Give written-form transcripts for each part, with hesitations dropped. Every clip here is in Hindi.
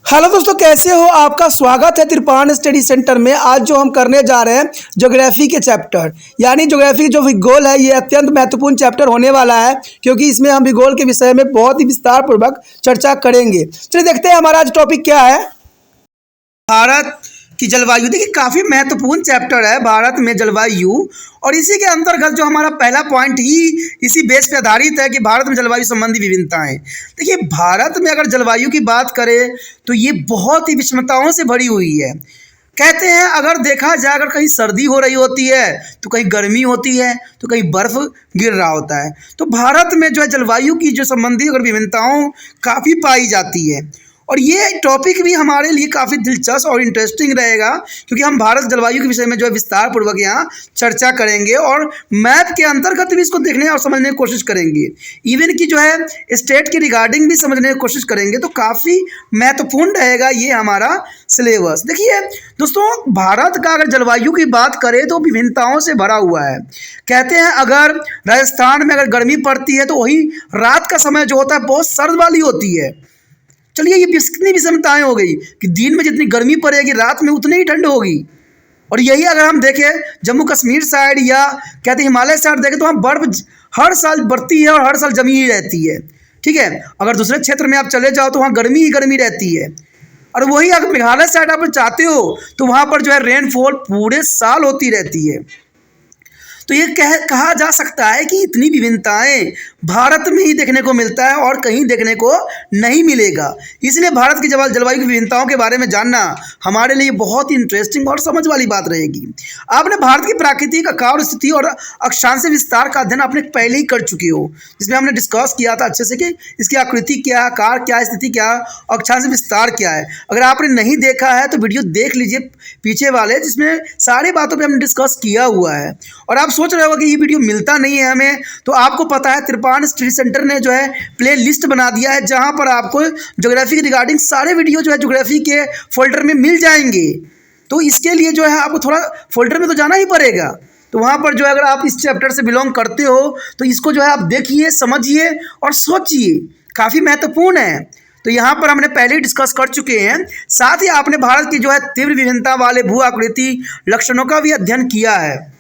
हेलो दोस्तों, कैसे हो? आपका स्वागत है त्रिपान स्टडी सेंटर में। आज जो हम करने जा रहे हैं ज्योग्राफी के चैप्टर, यानी ज्योग्राफी जो भूगोल है, ये अत्यंत महत्वपूर्ण चैप्टर होने वाला है, क्योंकि इसमें हम भूगोल के विषय में बहुत ही विस्तार पूर्वक चर्चा करेंगे। चलिए देखते हैं हमारा आज टॉपिक क्या है। भारत की जलवायु, देखिए काफ़ी महत्वपूर्ण चैप्टर है भारत में जलवायु, और इसी के अंतर्गत जो हमारा पहला पॉइंट ही इसी बेस पे आधारित है कि भारत में जलवायु संबंधी विभिन्नताएं। देखिए भारत में अगर जलवायु की बात करें तो ये बहुत ही विषमताओं से भरी हुई है। कहते हैं अगर देखा जाए, अगर कहीं सर्दी हो रही होती है तो कहीं गर्मी होती है तो कहीं बर्फ़ गिर रहा होता है। तो भारत में जो है जलवायु की जो संबंधी अगर विभिन्नताओं काफ़ी पाई जाती है, और ये टॉपिक भी हमारे लिए काफ़ी दिलचस्प और इंटरेस्टिंग रहेगा, क्योंकि हम भारत जलवायु के विषय में जो है विस्तार पूर्वक यहाँ चर्चा करेंगे और मैप के अंतर्गत भी इसको देखने और समझने की कोशिश करेंगे। इवन की जो है स्टेट के रिगार्डिंग भी समझने की कोशिश करेंगे, तो काफ़ी महत्वपूर्ण रहेगा ये हमारा सिलेबस। देखिए दोस्तों, भारत का अगर जलवायु की बात करें तो विभिन्नताओं से भरा हुआ है। कहते हैं अगर राजस्थान में अगर गर्मी पड़ती है तो वही रात का समय जो होता है बहुत सर्द वाली होती है। चलिए ये कितनी विषमताएं हो गई कि दिन में जितनी गर्मी पड़ेगी रात में उतनी ही ठंड होगी। और यही अगर हम देखें जम्मू कश्मीर साइड या कहते हैं हिमालय साइड देखें तो वहाँ बर्फ़ हर साल बढ़ती है और हर साल जमी ही रहती है। ठीक है, अगर दूसरे क्षेत्र में आप चले जाओ तो वहाँ गर्मी ही गर्मी रहती है। और वही अगर मेघालय साइड आप चाहते हो तो वहाँ पर जो है रेनफॉल पूरे साल होती रहती है। तो ये कहा जा सकता है कि इतनी विभिन्नताएं भारत में ही देखने को मिलता है और कहीं देखने को नहीं मिलेगा। इसलिए भारत की जलवायु की विभिन्नताओं के बारे में जानना हमारे लिए बहुत ही इंटरेस्टिंग और समझ वाली बात रहेगी। आपने भारत की प्राकृतिक आकार स्थिति और अक्षांश विस्तार का अध्ययन आपने पहले ही कर चुके हो, जिसमें हमने डिस्कस किया था अच्छे से कि इसकी आकृति क्या, आकार क्या, स्थिति क्या, अक्षांश विस्तार क्या है। अगर आपने नहीं देखा है तो वीडियो देख लीजिए पीछे वाले, जिसमें सारी बातों पर हमने डिस्कस किया हुआ है। और आप सोच रहे हो कि ये वीडियो मिलता नहीं है हमें, तो आपको पता है त्रिपान स्टडी सेंटर ने जो है प्ले लिस्ट बना दिया है, जहां पर आपको ज्योग्राफी के रिगार्डिंग सारे वीडियो जो है ज्योग्राफी के फोल्डर में मिल जाएंगे। तो इसके लिए जो है आपको थोड़ा फोल्डर में तो जाना ही पड़ेगा। तो वहाँ पर जो है अगर आप इस चैप्टर से बिलोंग करते हो तो इसको जो है आप देखिए, समझिए और सोचिए, काफ़ी महत्वपूर्ण है। तो यहाँ पर हमने पहले ही डिस्कस कर चुके हैं। साथ ही आपने भारत की जो है तीव्र विभिन्नता वाले भू आकृति लक्षणों का भी अध्ययन किया है,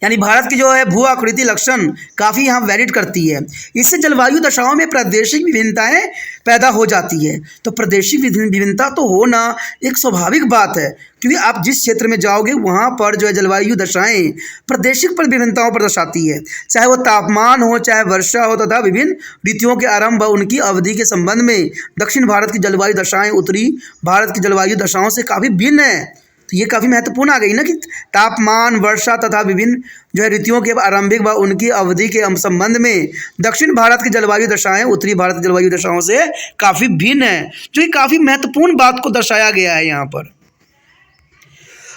यानी भारत की जो है भू आकृति लक्षण काफ़ी यहाँ वैलिड करती है। इससे जलवायु दशाओं में प्रादेशिक विभिन्नताएं पैदा हो जाती है। तो प्रादेशिक विभिन्नता तो होना एक स्वाभाविक बात है, क्योंकि आप जिस क्षेत्र में जाओगे वहाँ पर जो है जलवायु दशाएं प्रादेशिक पर विभिन्नताओं पर दर्शाती है, चाहे वो तापमान हो, चाहे वर्षा हो, तथा विभिन्न ऋतुओं के आरंभ व उनकी अवधि के संबंध में दक्षिण भारत की जलवायु दशाएं उत्तरी भारत की जलवायु दशाओं से काफ़ी भिन्न है। तो ये काफ़ी महत्वपूर्ण आ गई ना कि तापमान, वर्षा तथा विभिन्न जो है ऋतुओं के आरंभिक व उनकी अवधि के संबंध में दक्षिण भारत की जलवायु दशाएं उत्तरी भारत की जलवायु दशाओं से काफ़ी भिन्न है, जो कि काफ़ी महत्वपूर्ण बात को दर्शाया गया है यहाँ पर।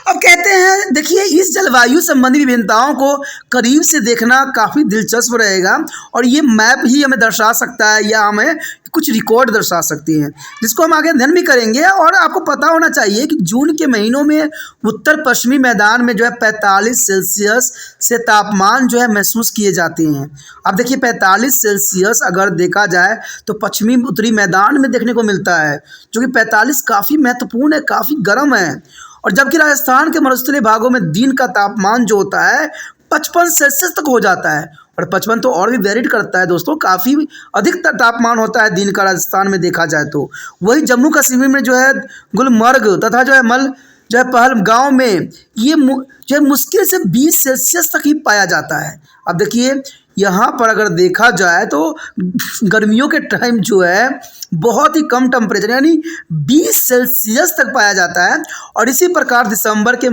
अब कहते हैं देखिए इस जलवायु संबंधी विभिन्नताओं को करीब से देखना काफ़ी दिलचस्प रहेगा, और ये मैप ही हमें दर्शा सकता है या हमें कुछ रिकॉर्ड दर्शा सकते हैं, जिसको हम आगे अध्ययन भी करेंगे। और आपको पता होना चाहिए कि जून के महीनों में उत्तर पश्चिमी मैदान में जो है 45 सेल्सियस से तापमान जो है महसूस किए जाते हैं। अब देखिए 45 सेल्सियस अगर देखा जाए तो पश्चिमी उत्तरी मैदान में देखने को मिलता है, जो कि 45 काफ़ी महत्वपूर्ण है, काफ़ी गर्म है। और जबकि राजस्थान के मरुस्थलीय भागों में दिन का तापमान जो होता है 55 सेल्सियस तक हो जाता है, और 55 तो और भी वेरिड करता है दोस्तों, काफ़ी अधिक तापमान होता है दिन का राजस्थान में देखा जाए तो। वही जम्मू कश्मीर में जो है गुलमर्ग तथा जो है पहलगांव में ये जो है मुश्किल से 20 सेल्सियस तक ही पाया जाता है। अब देखिए यहाँ पर अगर देखा जाए तो गर्मियों के टाइम जो है बहुत ही कम टेम्परेचर यानी 20 सेल्सियस तक पाया जाता है। और इसी प्रकार दिसंबर के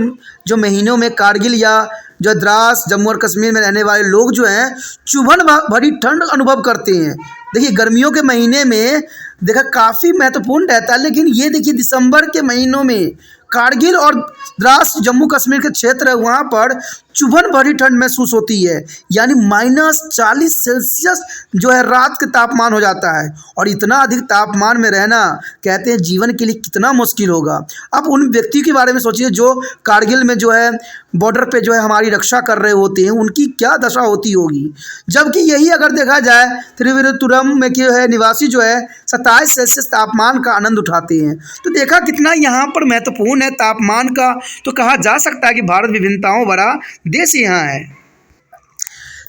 जो महीनों में कारगिल या जो द्रास जम्मू और कश्मीर में रहने वाले लोग जो हैं चुभन भरी ठंड अनुभव करते हैं। देखिए गर्मियों के महीने में देखा काफ़ी महत्वपूर्ण रहता है, लेकिन ये देखिए दिसंबर के महीनों में कारगिल और द्रास जम्मू कश्मीर के क्षेत्र है वहाँ पर चुभन भरी ठंड महसूस होती है, यानी -40 सेल्सियस जो है रात के तापमान हो जाता है। और इतना अधिक तापमान में रहना कहते हैं जीवन के लिए कितना मुश्किल होगा। अब उन व्यक्ति के बारे में सोचिए जो कारगिल में जो है बॉर्डर पे जो है हमारी रक्षा कर रहे होते हैं, उनकी क्या दशा होती होगी। जबकि यही अगर देखा जाए त्रिविक्रम में जो है निवासी जो है 27 सेल्सियस तापमान का आनंद उठाते हैं। तो देखा कितना यहाँ पर महत्वपूर्ण है तापमान का। तो कहा जा सकता है कि भारत विभिन्नताओं भरा देश यहाँ है।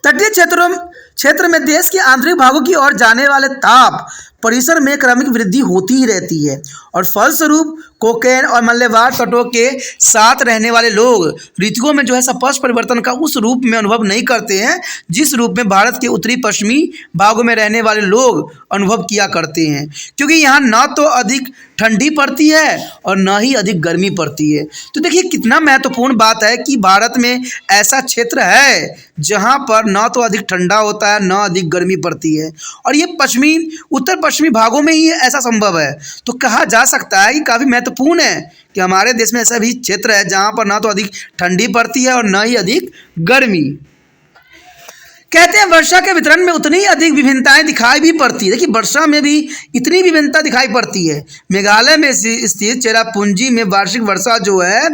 तटीय क्षेत्र में देश के आंतरिक भागों की ओर जाने वाले ताप परिसर में क्रमिक वृद्धि होती ही रहती है और फलस्वरूप कोकेन और मलयवार तटों के साथ रहने वाले लोग ऋतुओं में जो है स्पष्ट परिवर्तन का उस रूप में अनुभव नहीं करते हैं जिस रूप में भारत के उत्तरी पश्चिमी भागों में रहने वाले लोग अनुभव किया करते हैं, क्योंकि यहाँ न तो अधिक ठंडी पड़ती है और न ही अधिक गर्मी पड़ती है। तो देखिए कितना महत्वपूर्ण बात है कि भारत में ऐसा क्षेत्र है जहाँ पर न तो अधिक ठंडा होता है न अधिक गर्मी पड़ती है, और ये उत्तर पश्चिमी भागों में ही ऐसा संभव है। तो कहा जा सकता है कि काफ़ी महत्वपूर्ण है कि हमारे देश में ऐसा भी क्षेत्र है जहाँ पर ना तो अधिक ठंडी पड़ती है और न ही अधिक गर्मी। कहते हैं वर्षा के वितरण में उतनी ही अधिक विभिन्नताएं दिखाई भी पड़ती है। देखिए वर्षा में भी इतनी विभिन्नता दिखाई पड़ती है। मेघालय में स्थित चेरापूंजी में वार्षिक वर्षा जो है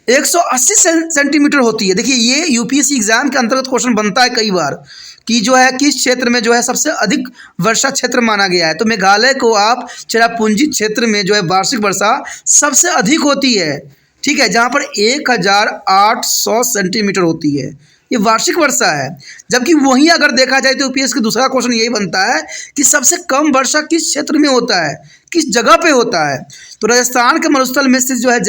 180 सेंटीमीटर होती है। देखिए ये यूपीएससी एग्जाम के अंतर्गत क्वेश्चन बनता है कई बार कि जो है किस क्षेत्र में जो है सबसे अधिक वर्षा क्षेत्र माना गया है। तो मेघालय को आप चेरापूंजी क्षेत्र में जो है वार्षिक वर्षा सबसे अधिक होती है, ठीक है, जहाँ पर 1800 सेंटीमीटर होती है। ये वार्षिक वर्षा है। जबकि वहीं अगर देखा जाए तो यूपीएससी का दूसरा क्वेश्चन यही बनता है कि सबसे कम वर्षा किस क्षेत्र में होता है, किस जगह पे होता है। तो राजस्थान के मरुस्थल में स्थित जो है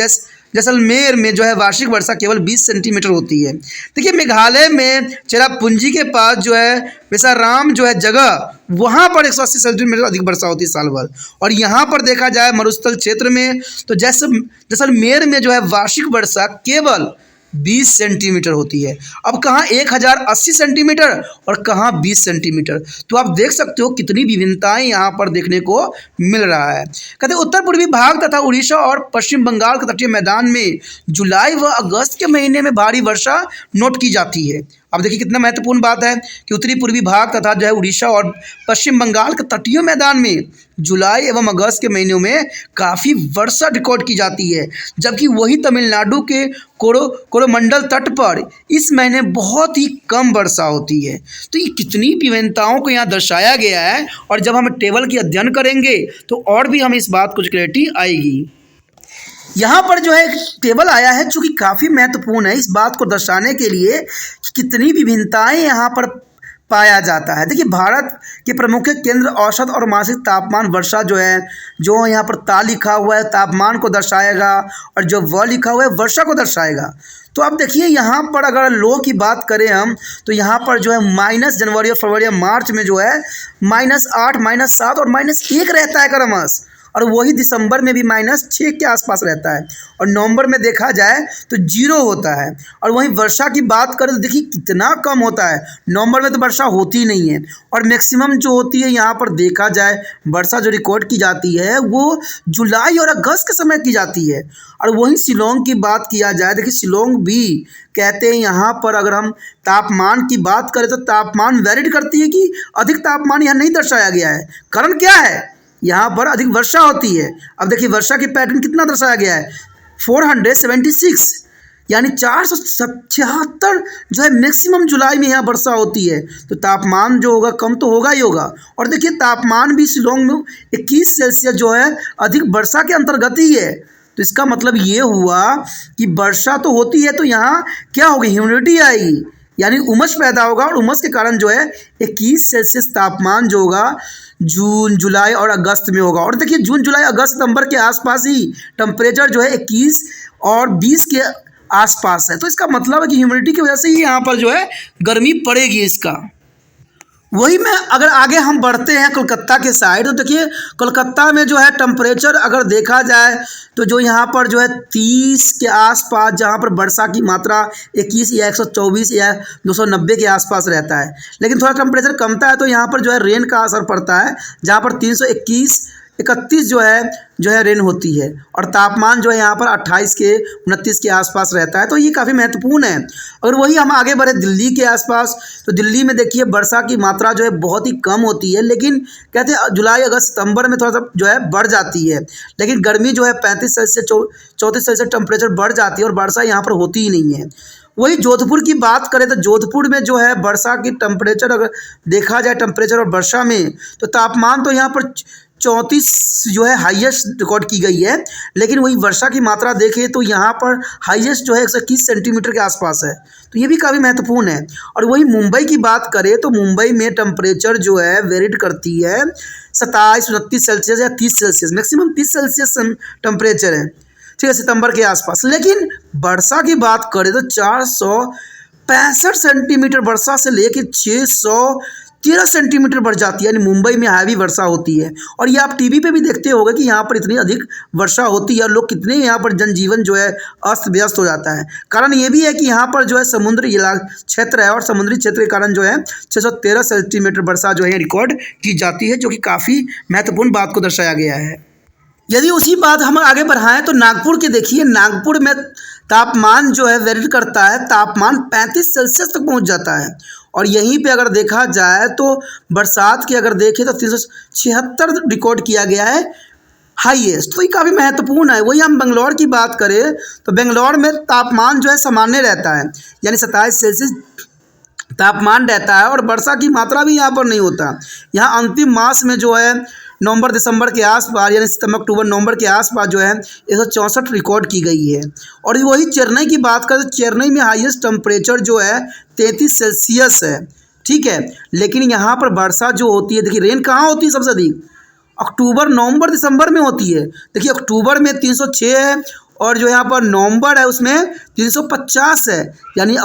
जैसलमेर में जो है वार्षिक वर्षा केवल 20 सेंटीमीटर होती है। देखिए मेघालय में चेरापूंजी के पास जो है बेसाराम जो है जगह, वहाँ पर 180 सेंटीमीटर अधिक वर्षा होती है साल भर। और यहाँ पर देखा जाए मरुस्थल क्षेत्र में तो जैसलमेर में जो है वार्षिक वर्षा केवल 20 सेंटीमीटर होती है। अब कहाँ 1080 सेंटीमीटर और कहाँ 20 सेंटीमीटर। तो आप देख सकते हो कितनी विभिन्नताएं यहाँ पर देखने को मिल रहा है। कहते हैं उत्तर पूर्वी भाग तथा उड़ीसा और पश्चिम बंगाल के तटीय मैदान में जुलाई व अगस्त के महीने में भारी वर्षा नोट की जाती है। अब देखिए कितना महत्वपूर्ण बात है कि उत्तरी पूर्वी भाग तथा जो है उड़ीसा और पश्चिम बंगाल के तटीय मैदान में जुलाई एवं अगस्त के महीनों में काफ़ी वर्षा रिकॉर्ड की जाती है, जबकि वही तमिलनाडु के कोरोमंडल तट पर इस महीने बहुत ही कम वर्षा होती है। तो ये कितनी विभिन्नताओं को यहाँ दर्शाया गया है, और जब हम टेबल की अध्ययन करेंगे तो और भी हमें इस बात कुछ क्लैरिटी आएगी। यहाँ पर जो है एक टेबल आया है जो कि काफ़ी महत्वपूर्ण है इस बात को दर्शाने के लिए कि कितनी विभिन्नताएं यहाँ पर पाया जाता है। देखिए भारत के प्रमुख केंद्र औसत और मासिक तापमान वर्षा जो है, जो यहाँ पर ता लिखा हुआ है तापमान को दर्शाएगा और जो व लिखा हुआ है वर्षा को दर्शाएगा। तो अब देखिए यहाँ पर अगर लो की बात करें हम तो यहाँ पर जो है माइनस जनवरी और फरवरी और मार्च में जो है -8, -7 और -1 रहता है क्रमश, और वही दिसंबर में भी -6 के आसपास रहता है, और नवंबर में देखा जाए तो 0 होता है। और वहीं वर्षा की बात करें तो देखिए कितना कम होता है। नवंबर में तो वर्षा होती नहीं है, और मैक्सिमम जो होती है यहाँ पर देखा जाए वर्षा जो रिकॉर्ड की जाती है वो जुलाई और अगस्त के समय की जाती है। और वहीं शिलोंग की बात किया जाए, देखिए शिलोंग भी कहते हैं यहाँ पर अगर हम तापमान की बात करें तो तापमान वेरिड करती है कि अधिक तापमान यहाँ नहीं दर्शाया गया है। कारण क्या है, यहाँ पर अधिक वर्षा होती है। अब देखिए वर्षा की पैटर्न कितना दर्शाया गया है 476, यानी 476 जो है मैक्सिमम जुलाई में यहाँ वर्षा होती है। तो तापमान जो होगा कम तो होगा ही होगा। और देखिए तापमान भी शिलोंग में 21 सेल्सियस जो है अधिक वर्षा के अंतर्गत ही है। तो इसका मतलब ये हुआ कि वर्षा तो होती है तो यहाँ क्या होगी, ह्यूमिडिटी आएगी, यानी उमस पैदा होगा, और उमस के कारण जो है 21 सेल्सियस तापमान जो होगा जून जुलाई और अगस्त में होगा। और देखिए जून जुलाई अगस्त सितंबर के आसपास ही टेम्परेचर जो है 21 और 20 के आसपास है। तो इसका मतलब है कि ह्यूमिडिटी की वजह से ही यहाँ पर जो है गर्मी पड़ेगी इसका। वही में अगर आगे हम बढ़ते हैं कोलकाता के साइड तो देखिए कोलकाता में जो है टेम्परेचर अगर देखा जाए तो जो यहाँ पर जो है 30 के आसपास, जहाँ पर वर्षा की मात्रा 21 या 124 या 290 के आसपास रहता है। लेकिन थोड़ा टेम्परेचर कमता है तो यहाँ पर जो है रेन का असर पड़ता है, जहाँ पर 321 31 जो है रेन होती है, और तापमान जो है यहाँ पर 28 के 29 के आसपास रहता है। तो ये काफ़ी महत्वपूर्ण है। अगर वही हम आगे बढ़े दिल्ली के आसपास, तो दिल्ली में देखिए वर्षा की मात्रा जो है बहुत ही कम होती है, लेकिन कहते हैं जुलाई अगस्त सितंबर में थोड़ा सा जो है बढ़ जाती है, लेकिन गर्मी जो है 35 सेल्सियस 34 सेल्सियस टेम्परेचर बढ़ जाती है, और वर्षा यहाँ पर होती ही नहीं है। वही जोधपुर की बात करें तो जोधपुर में जो है वर्षा की टेम्परेचर अगर देखा जाए टेम्परेचर और वर्षा में, तो तापमान तो यहाँ पर 34 जो है हाईएस्ट रिकॉर्ड की गई है, लेकिन वही वर्षा की मात्रा देखें तो यहाँ पर हाईएस्ट जो है 121 सेंटीमीटर के आसपास है। तो ये भी काफ़ी महत्वपूर्ण है। और वही मुंबई की बात करें तो मुंबई में टेम्परेचर जो है वेरीड करती है 27 29 सेल्सियस या 30 सेल्सियस, मैक्सिमम 30 सेल्सियस टेम्परेचर है, ठीक है, सितंबर के आसपास। लेकिन वर्षा की बात करें तो 465 सेंटीमीटर वर्षा से लेकर 613 सेंटीमीटर बढ़ जाती है, यानी मुंबई में हैवी वर्षा होती है। और ये आप टीवी पे भी देखते होंगे कि यहाँ पर इतनी अधिक वर्षा होती है और लोग कितने यहाँ पर जनजीवन जो है अस्त व्यस्त हो जाता है। कारण ये भी है कि यहाँ पर जो है समुद्री क्षेत्र है, और समुद्री क्षेत्र के कारण जो है 613 सेंटीमीटर वर्षा जो है रिकॉर्ड की जाती है, जो कि काफ़ी महत्वपूर्ण बात को दर्शाया गया है। यदि उसी बात हम आगे बढ़ाएं तो नागपुर के देखिए, नागपुर में तापमान जो है वेरी करता है, तापमान 35 सेल्सियस तक पहुंच जाता है। और यहीं पे अगर देखा जाए तो बरसात की अगर देखें तो 376 रिकॉर्ड किया गया है हाईएस्ट। तो ये काफ़ी महत्वपूर्ण है। वही हम बेंगलोर की बात करें तो बेंगलोर में तापमान जो है सामान्य रहता है, यानी 27 सेल्सियस तापमान रहता है, और वर्षा की मात्रा भी यहाँ पर नहीं होता। यहाँ अंतिम मास में जो है नवंबर दिसंबर के आसपास, यानी सितंबर अक्टूबर नवंबर के आसपास जो है 164 रिकॉर्ड की गई है। और वही चेन्नई की बात करें तो चेन्नई में हाईएस्ट टेम्परेचर जो है 33 सेल्सियस है, ठीक है। लेकिन यहाँ पर वर्षा जो होती है, देखिए रेन कहाँ होती है सबसे अधिक, अक्टूबर नवंबर दिसंबर में होती है। देखिए अक्टूबर में 306 है, और जो यहाँ पर नवंबर है उसमें 350 है, यानी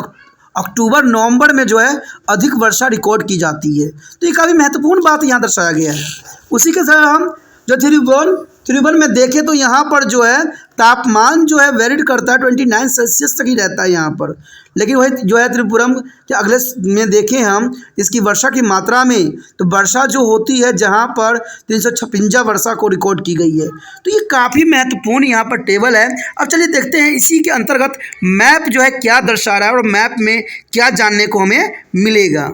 अक्टूबर नवंबर में जो है अधिक वर्षा रिकॉर्ड की जाती है। तो ये काफ़ी महत्वपूर्ण बात यहाँ दर्शाया गया है। उसी के साथ हम जो त्रिभुवन में देखें तो यहाँ पर जो है तापमान जो है वेरीड करता है 29 सेल्सियस तक ही रहता है यहाँ पर। लेकिन वही जो है त्रिपुरम के अगले में देखें हम इसकी वर्षा की मात्रा में, तो वर्षा जो होती है जहाँ पर 356 वर्षा को रिकॉर्ड की गई है। तो ये काफ़ी महत्वपूर्ण यहाँ पर टेबल है। अब चलिए देखते हैं इसी के अंतर्गत मैप जो है क्या दर्शा रहा है और मैप में क्या जानने को हमें मिलेगा।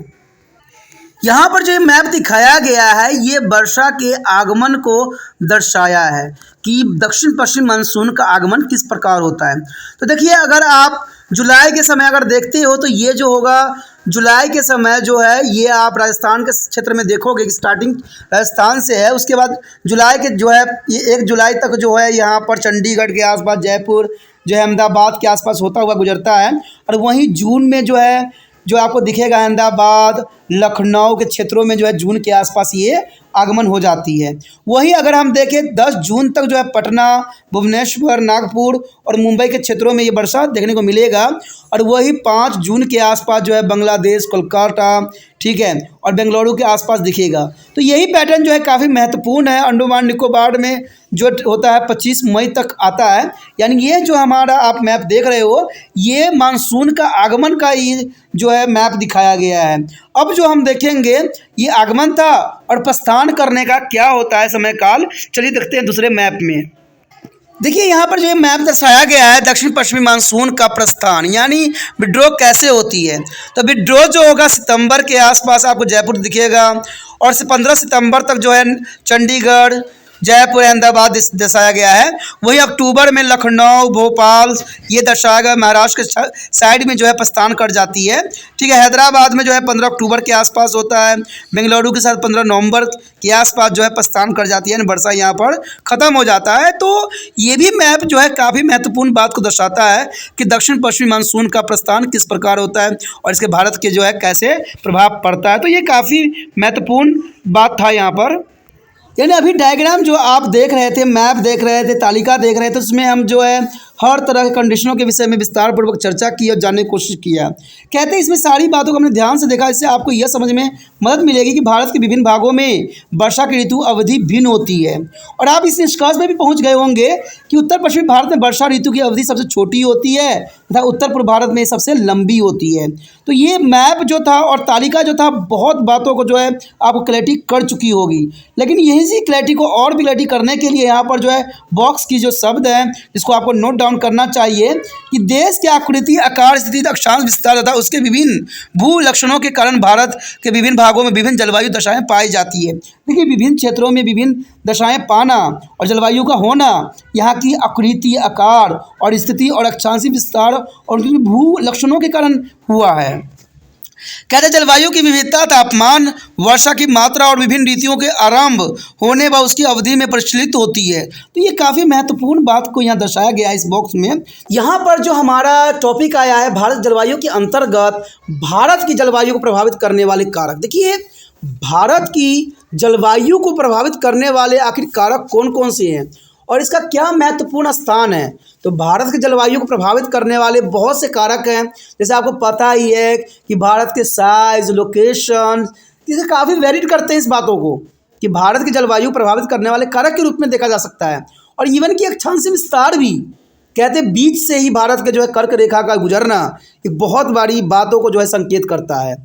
यहाँ पर जो मैप दिखाया गया है ये वर्षा के आगमन को दर्शाया है कि दक्षिण पश्चिम मानसून का आगमन किस प्रकार होता है। तो देखिए अगर आप जुलाई के समय अगर देखते हो तो ये जो होगा जुलाई के समय जो है ये आप राजस्थान के क्षेत्र में देखोगे कि स्टार्टिंग राजस्थान से है, उसके बाद जुलाई के जो है ये 1 जुलाई तक जो है यहाँ पर चंडीगढ़ के आसपास, जयपुर जो है अहमदाबाद के आसपास होता हुआ गुजरता है। और वहीं जून में जो है जो आपको दिखेगा अहमदाबाद लखनऊ के क्षेत्रों में जो है जून के आसपास ये आगमन हो जाती है। वहीं अगर हम देखें 10 जून तक जो है पटना, भुवनेश्वर, नागपुर और मुंबई के क्षेत्रों में ये वर्षा देखने को मिलेगा। और वही 5 जून के आसपास जो है बांग्लादेश, कोलकाता, ठीक है, और बेंगलुरु के आसपास दिखेगा। तो यही पैटर्न जो है काफ़ी महत्वपूर्ण है। अंडमान निकोबार में जो होता है 25 मई तक आता है, यानी ये जो हमारा आप मैप देख रहे हो ये मानसून का आगमन का ये जो है मैप दिखाया गया है। अब जो हम देखेंगे ये आगमन था और प्रस्थान करने का क्या होता है समय काल, चलिए देखते हैं दूसरे मैप में। देखिए यहाँ पर जो ये मैप दर्शाया गया है दक्षिण पश्चिमी मानसून का प्रस्थान, यानी विड्रॉ कैसे होती है। तो विड्रॉ जो होगा सितंबर के आसपास आपको जयपुर दिखेगा, और 15 सितंबर तक जो है चंडीगढ़, जयपुर, अहमदाबाद दर्शाया गया है। वही अक्टूबर में लखनऊ, भोपाल ये दर्शाया गया, महाराष्ट्र के साइड में जो है प्रस्थान कर जाती है, ठीक है। हैदराबाद में जो है 15 अक्टूबर के आसपास होता है, बेंगलुरु के साथ 15 नवंबर के आसपास जो है प्रस्थान कर जाती है, यानी वर्षा यहाँ पर ख़त्म हो जाता है। तो ये भी मैप जो है काफ़ी महत्वपूर्ण बात को दर्शाता है कि दक्षिण पश्चिमी मानसून का प्रस्थान किस प्रकार होता है और इसके भारत के जो है कैसे प्रभाव पड़ता है। तो ये काफ़ी महत्वपूर्ण बात था यहाँ पर। यानी अभी डायग्राम जो आप देख रहे थे, मैप देख रहे थे, तालिका देख रहे थे, उसमें हम जो है हर तरह के कंडीशनों के विषय में विस्तार पूर्वक चर्चा की और जानने की कोशिश किया। कहते हैं इसमें सारी बातों को हमने ध्यान से देखा, इससे आपको यह समझ में मदद मिलेगी कि भारत के विभिन्न भागों में वर्षा की ऋतु अवधि भिन्न होती है। और आप इस निष्कर्ष में भी पहुंच गए होंगे कि उत्तर पश्चिमी भारत में वर्षा ऋतु की अवधि सबसे छोटी होती है तथा उत्तर पूर्व भारत में सबसे लंबी होती है। तो ये मैप जो था और तालिका जो था बहुत बातों को जो है आपको क्लैरिटी कर चुकी होगी, लेकिन यही सी क्लैरिटी को और भी क्लैरिटी करने के लिए यहाँ पर जो है बॉक्स की जो शब्द है जिसको आपको नोट डाउन करना चाहिए कि देश की आकृति, आकार, स्थिति, अक्षांश, विस्तार तथा उसके विभिन्न भू लक्षणों के कारण भारत के विभिन्न भागों में विभिन्न जलवायु दशाएं पाई जाती है। देखिए विभिन्न क्षेत्रों में विभिन्न दशाएं पाना और जलवायु का होना यहाँ की आकृति, आकार और स्थिति और अक्षांशीय विस्तार और उनके भू लक्षणों के कारण हुआ है। कहते हैं जलवायु की विविधता तापमान, वर्षा की मात्रा और विभिन्न ऋतुओं के आरंभ होने व उसकी अवधि में प्रचलित होती है। तो ये काफ़ी महत्वपूर्ण बात को यहाँ दर्शाया गया है इस बॉक्स में। यहाँ पर जो हमारा टॉपिक आया है भारत जलवायु के अंतर्गत भारत की जलवायु को प्रभावित करने वाले कारक। देखिए भारत की जलवायु को प्रभावित करने वाले आखिर कारक कौन कौन से हैं और इसका क्या महत्वपूर्ण स्थान है। तो भारत की जलवायु को प्रभावित करने वाले बहुत से कारक हैं, जैसे आपको पता ही है कि भारत के साइज, लोकेशन, इसे काफ़ी वेरीड करते हैं इस बातों को कि भारत की जलवायु प्रभावित करने वाले कारक के रूप में देखा जा सकता है। और इवन कि अक्षांशीय विस्तार भी, कहते हैं बीच से ही भारत के जो है कर्क रेखा का गुजरना एक बहुत बड़ी बातों को जो है संकेत करता है।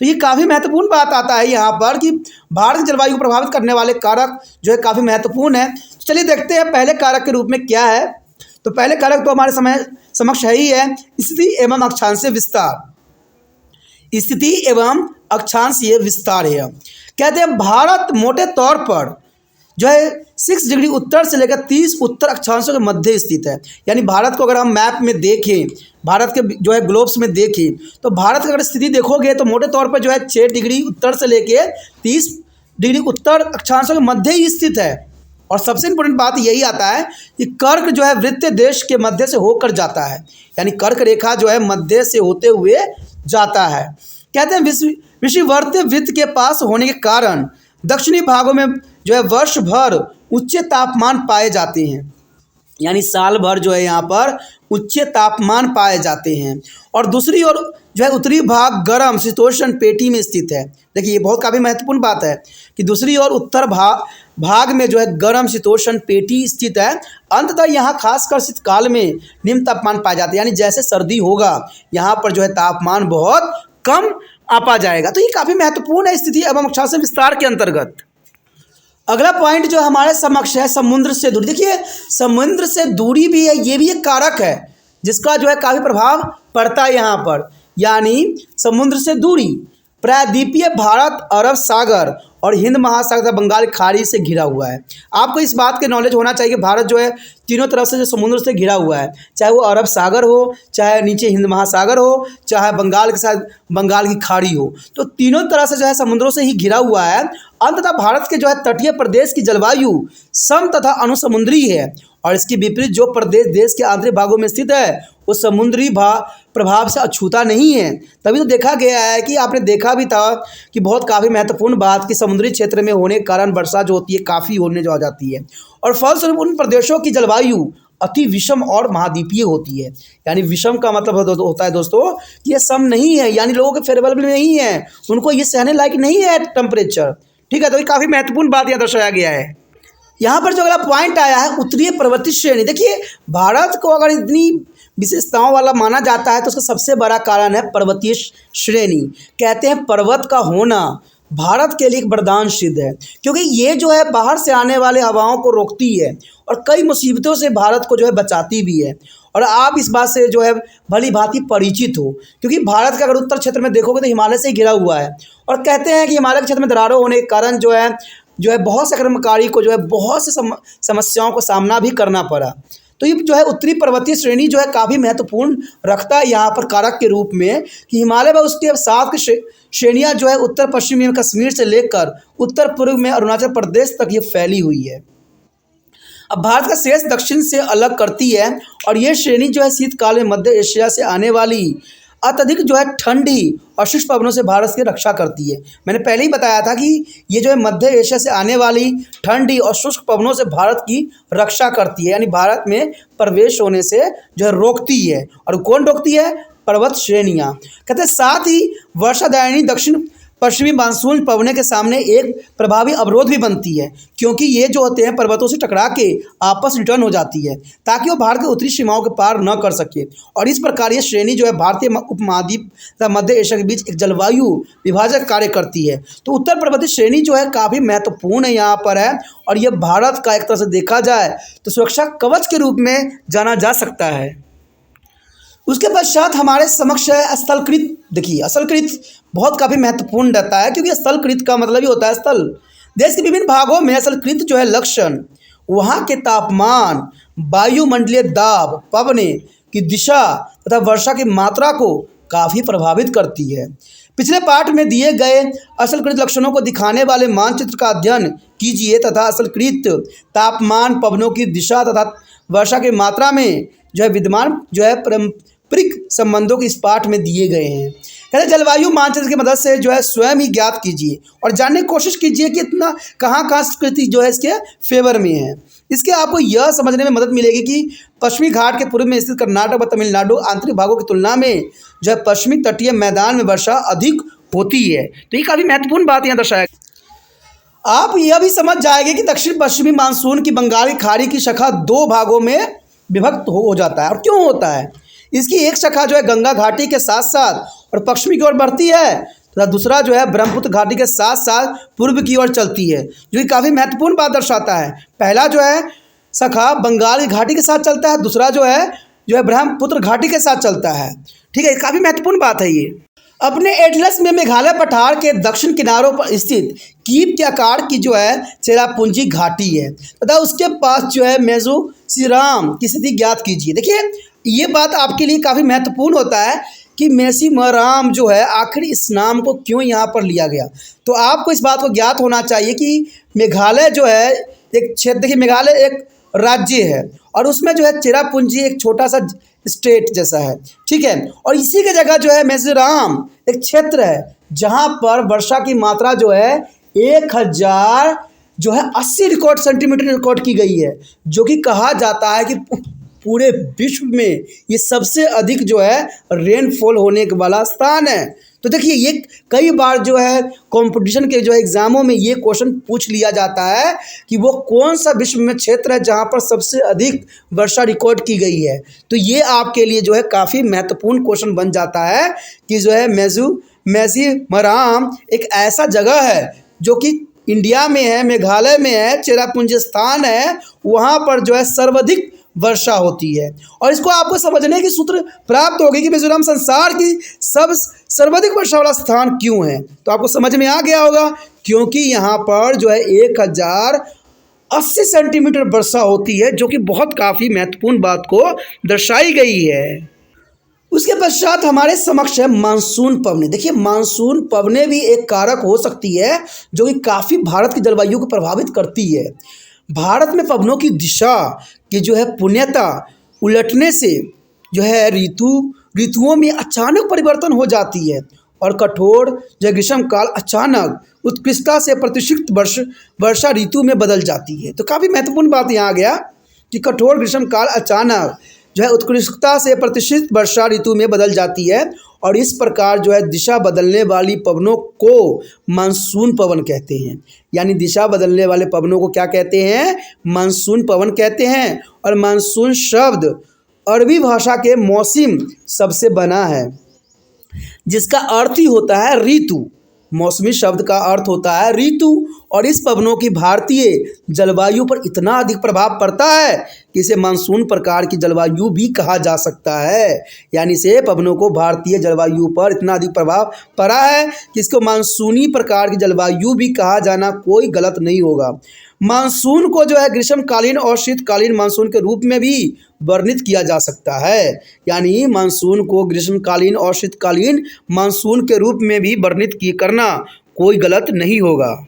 तो ये काफ़ी महत्वपूर्ण बात आता है यहाँ पर कि भारत की जलवायु को प्रभावित करने वाले कारक जो है काफ़ी महत्वपूर्ण है। चलिए देखते हैं पहले कारक के रूप में क्या है। तो पहले कारक तो हमारे समक्ष है ही है स्थिति एवं अक्षांशीय विस्तार। स्थिति एवं अक्षांशीय विस्तार है। कहते हैं भारत मोटे तौर पर जो है 6 डिग्री उत्तर से लेकर 30 उत्तर अक्षांशों के मध्य स्थित है। यानी भारत को अगर हम मैप में देखें, भारत के जो है ग्लोब्स में देखें, तो भारत की अगर स्थिति देखोगे तो मोटे तौर पर जो है 6 डिग्री उत्तर से लेकर 30 डिग्री उत्तर अक्षांशों के मध्य ही स्थित है। और सबसे इम्पोर्टेंट बात यही आता है कि कर्क जो है वृत्तीय देश के मध्य से होकर जाता है, यानी कर्क रेखा जो है मध्य से होते हुए जाता है। कहते हैं विषुववर्तीय वृत्त के पास होने के कारण दक्षिणी भागों में जो है वर्ष भर उच्च तापमान पाए जाते हैं, यानी साल भर जो है यहाँ पर उच्च तापमान पाए जाते हैं। और दूसरी ओर जो है उत्तरी भाग गर्म शीतोष्ण पेटी में स्थित है। देखिए ये बहुत काफ़ी महत्वपूर्ण बात है कि दूसरी ओर उत्तर भाग में जो है गर्म शीतोष्ण पेटी स्थित है। अंततः यहाँ खासकर शीतकाल में निम्न तापमान पाए जाते हैं, यानी जैसे सर्दी होगा यहाँ पर जो है तापमान बहुत कम आपा जाएगा। तो ये काफ़ी महत्वपूर्ण है स्थिति एवं अक्षांशीय विस्तार के अंतर्गत। अगला पॉइंट जो हमारे समक्ष है समुद्र से दूरी। देखिए समुद्र से दूरी भी है, ये भी एक कारक है जिसका जो है काफ़ी प्रभाव पड़ता है यहाँ पर। यानी समुद्र से दूरी प्रायद्वीपीय भारत अरब सागर और हिंद महासागर तथा बंगाल की खाड़ी से घिरा हुआ है। आपको इस बात के नॉलेज होना चाहिए कि भारत जो है तीनों तरफ से जो समुद्र से घिरा हुआ है, चाहे वो अरब सागर हो, चाहे नीचे हिंद महासागर हो, चाहे बंगाल के साथ बंगाल की खाड़ी हो, तो तीनों तरह से जो है समुद्रों से ही घिरा हुआ है। अंततः भारत के जो है तटीय प्रदेश की जलवायु सम तथा अनुसमुद्री है और इसके विपरीत जो प्रदेश देश के आंतरिक भागों में स्थित है वो समुद्री प्रभाव से अछूता नहीं है। तभी तो देखा गया है कि आपने देखा भी था कि बहुत काफ़ी महत्वपूर्ण बात कि समुद्री क्षेत्र में होने के कारण वर्षा जो होती है काफ़ी होने जो आ जाती है और फलस्वरूप उन प्रदेशों की जलवायु अति विषम और महाद्वीपीय होती है। यानी विषम का मतलब होता है दोस्तों कि ये सम नहीं है, यानी लोगों के फेवरेबल नहीं है, उनको ये सहने लायक नहीं है टेम्परेचर। ठीक है, तो ये काफ़ी महत्वपूर्ण बात यहाँ दर्शाया गया है। यहाँ पर जो अगला पॉइंट आया है उत्तरीय पर्वतीय श्रेणी। देखिए भारत को अगर इतनी विशेषताओं वाला माना जाता है तो उसका सबसे बड़ा कारण है पर्वतीय श्रेणी। कहते हैं पर्वत का होना भारत के लिए एक वरदान सिद्ध है, क्योंकि ये जो है बाहर से आने वाले हवाओं को रोकती है और कई मुसीबतों से भारत को जो है बचाती भी है। और आप इस बात से जो है भली भांति परिचित हो, क्योंकि भारत का अगर उत्तर क्षेत्र में देखोगे तो हिमालय से घिरा हुआ है और कहते हैं कि हिमालय के क्षेत्र में दरारों होने के कारण जो है बहुत से आक्रमणकारी को जो है बहुत से समस्याओं को सामना भी करना पड़ा। तो ये जो है उत्तरी पर्वतीय श्रेणी जो है काफ़ी महत्वपूर्ण रखता है यहाँ पर कारक के रूप में कि हिमालय व उसके साथ की श्रेणियाँ जो है उत्तर पश्चिमी में कश्मीर से लेकर उत्तर पूर्व में अरुणाचल प्रदेश तक ये फैली हुई है। अब भारत का शेष दक्षिण से अलग करती है और ये श्रेणी जो है शीतकाल में मध्य एशिया से आने वाली अत्यधिक जो है ठंडी और शुष्क पवनों से भारत की रक्षा करती है। मैंने पहले ही बताया था कि ये जो है मध्य एशिया से आने वाली ठंडी और शुष्क पवनों से भारत की रक्षा करती है, यानी भारत में प्रवेश होने से जो है रोकती है। और कौन रोकती है? पर्वत श्रेणियाँ। कहते हैं साथ ही वर्षादायिनी दक्षिण पश्चिमी मानसून पवनों के सामने एक प्रभावी अवरोध भी बनती है, क्योंकि ये जो होते हैं पर्वतों से टकरा के आपस रिटर्न हो जाती है ताकि वो भारत की उत्तरी सीमाओं के पार न कर सके। और इस प्रकार ये श्रेणी जो है भारतीय उपमहाद्वीप तथा मध्य एशिया के बीच एक जलवायु विभाजक कार्य करती है। तो उत्तर पर्वतीय श्रेणी जो है काफ़ी महत्वपूर्ण है यहाँ पर है, और यह भारत का एक तरह से देखा जाए तो सुरक्षा कवच के रूप में जाना जा सकता है। उसके पश्चात हमारे समक्ष है स्थलकृत। देखिए स्थलकृत बहुत काफ़ी महत्वपूर्ण रहता है, क्योंकि स्थलकृत का मतलब ही होता है स्थल। देश के विभिन्न भागों में स्थलकृत जो है लक्षण वहाँ के तापमान, वायुमंडलीय दाब, पवने की दिशा तथा वर्षा की मात्रा को काफ़ी प्रभावित करती है। पिछले पाठ में दिए गए स्थलकृत लक्षणों को दिखाने वाले मानचित्र का अध्ययन कीजिए तथा स्थलकृत तापमान, पवनों की दिशा तथा वर्षा की मात्रा में जो है विद्यमान जो है पारंपरिक संबंधों के इस पाठ में दिए गए हैं। कहते जलवायु मानचित्र की मदद से जो है स्वयं ही ज्ञात कीजिए और जानने की कोशिश कीजिए कि इतना कहाँ संस्कृति जो है इसके फेवर में है। इसके आपको यह समझने में मदद मिलेगी कि पश्चिमी घाट के पूर्व में स्थित कर्नाटक व तमिलनाडु आंतरिक भागों की तुलना में जो है पश्चिमी तटीय मैदान में वर्षा अधिक होती है। तो ये काफ़ी महत्वपूर्ण बात यहाँ दर्शाया। आप यह भी समझ जाएंगे कि दक्षिण पश्चिमी मानसून की बंगाल की खाड़ी की शाखा दो भागों में विभक्त हो जाता है। और क्यों होता है? इसकी एक शाखा जो है गंगा घाटी के साथ साथ और पश्चिमी की ओर बढ़ती है, तथा दूसरा जो है ब्रह्मपुत्र घाटी के साथ साथ पूर्व की ओर चलती है, जो कि काफ़ी महत्वपूर्ण बात दर्शाता है। पहला जो है शाखा बंगाल की घाटी के साथ चलता है, दूसरा जो है ब्रह्मपुत्र घाटी के साथ चलता है। ठीक है, काफ़ी महत्वपूर्ण बात है ये। अपने एटलस में मेघालय पठार के दक्षिण किनारों पर स्थित कीप के आकार की जो है चेरापूंजी घाटी है तथा उसके पास जो है मेजोसिराम की स्थिति ज्ञात कीजिए। देखिए ये बात आपके लिए काफ़ी महत्वपूर्ण होता है कि मेसिमराम जो है आखिर इस नाम को क्यों यहाँ पर लिया गया। तो आपको इस बात को ज्ञात होना चाहिए कि मेघालय जो है एक क्षेत्र, देखिए मेघालय एक राज्य है और उसमें जो है चेरापूंजी एक छोटा सा स्टेट जैसा है। ठीक है, और इसी की जगह जो है मिजोरम एक क्षेत्र है जहाँ पर वर्षा की मात्रा जो है 1080 रिकॉर्ड सेंटीमीटर रिकॉर्ड की गई है, जो कि कहा जाता है कि पूरे विश्व में ये सबसे अधिक जो है रेनफॉल होने वाला स्थान है। तो देखिए ये कई बार जो है कंपटीशन के जो है एग्जामों में ये क्वेश्चन पूछ लिया जाता है कि वो कौन सा विश्व में क्षेत्र है जहाँ पर सबसे अधिक वर्षा रिकॉर्ड की गई है। तो ये आपके लिए जो है काफ़ी महत्वपूर्ण क्वेश्चन बन जाता है कि जो है मेसिमराम एक ऐसा जगह है जो कि इंडिया में है, मेघालय में है, चेरापूंजी स्थान है, वहाँ पर जो है सर्वाधिक वर्षा होती है। और इसको आपको समझने की सूत्र प्राप्त होगी कि मिजोरम संसार की सर्वाधिक वर्षा वाला स्थान क्यों है। तो आपको समझ में आ गया होगा, क्योंकि यहाँ पर जो है 1080 सेंटीमीटर वर्षा होती है, जो कि बहुत काफ़ी महत्वपूर्ण बात को दर्शाई गई है। उसके पश्चात हमारे समक्ष है मानसून पवनें। देखिए मानसून पवनें भी एक कारक हो सकती है जो कि काफ़ी भारत की जलवायु को प्रभावित करती है। भारत में पवनों की दिशा की जो है पूर्णतः उलटने से जो है ऋतुओं में अचानक परिवर्तन हो जाती है और कठोर जो ग्रीष्म काल अचानक उत्कृष्टता से प्रतिष्ठित वर्षा ऋतु में बदल जाती है। तो काफ़ी महत्वपूर्ण बात यहाँ आ गया कि कठोर ग्रीष्म काल अचानक जो है उत्कृष्टता से प्रतिष्ठित वर्षा ऋतु में बदल जाती है, और इस प्रकार जो है दिशा बदलने वाली पवनों को मानसून पवन कहते हैं। यानी दिशा बदलने वाले पवनों को क्या कहते हैं? मानसून पवन कहते हैं। और मानसून शब्द अरबी भाषा के मौसम शब्द से बना है, जिसका अर्थ ही होता है ऋतु। मौसमी शब्द का अर्थ होता है ऋतु, और इस पवनों की भारतीय जलवायु पर इतना अधिक प्रभाव पड़ता है कि इसे मानसून प्रकार की जलवायु भी कहा जा सकता है। यानी से पवनों को भारतीय जलवायु पर इतना अधिक प्रभाव पड़ा है कि इसको मानसूनी प्रकार की जलवायु भी कहा जाना कोई गलत नहीं होगा। मानसून को जो है ग्रीष्मकालीन और शीतकालीन मानसून के रूप में भी वर्णित किया जा सकता है। यानी मानसून को ग्रीष्मकालीन और शीतकालीन मानसून के रूप में भी वर्णित करना कोई गलत नहीं होगा।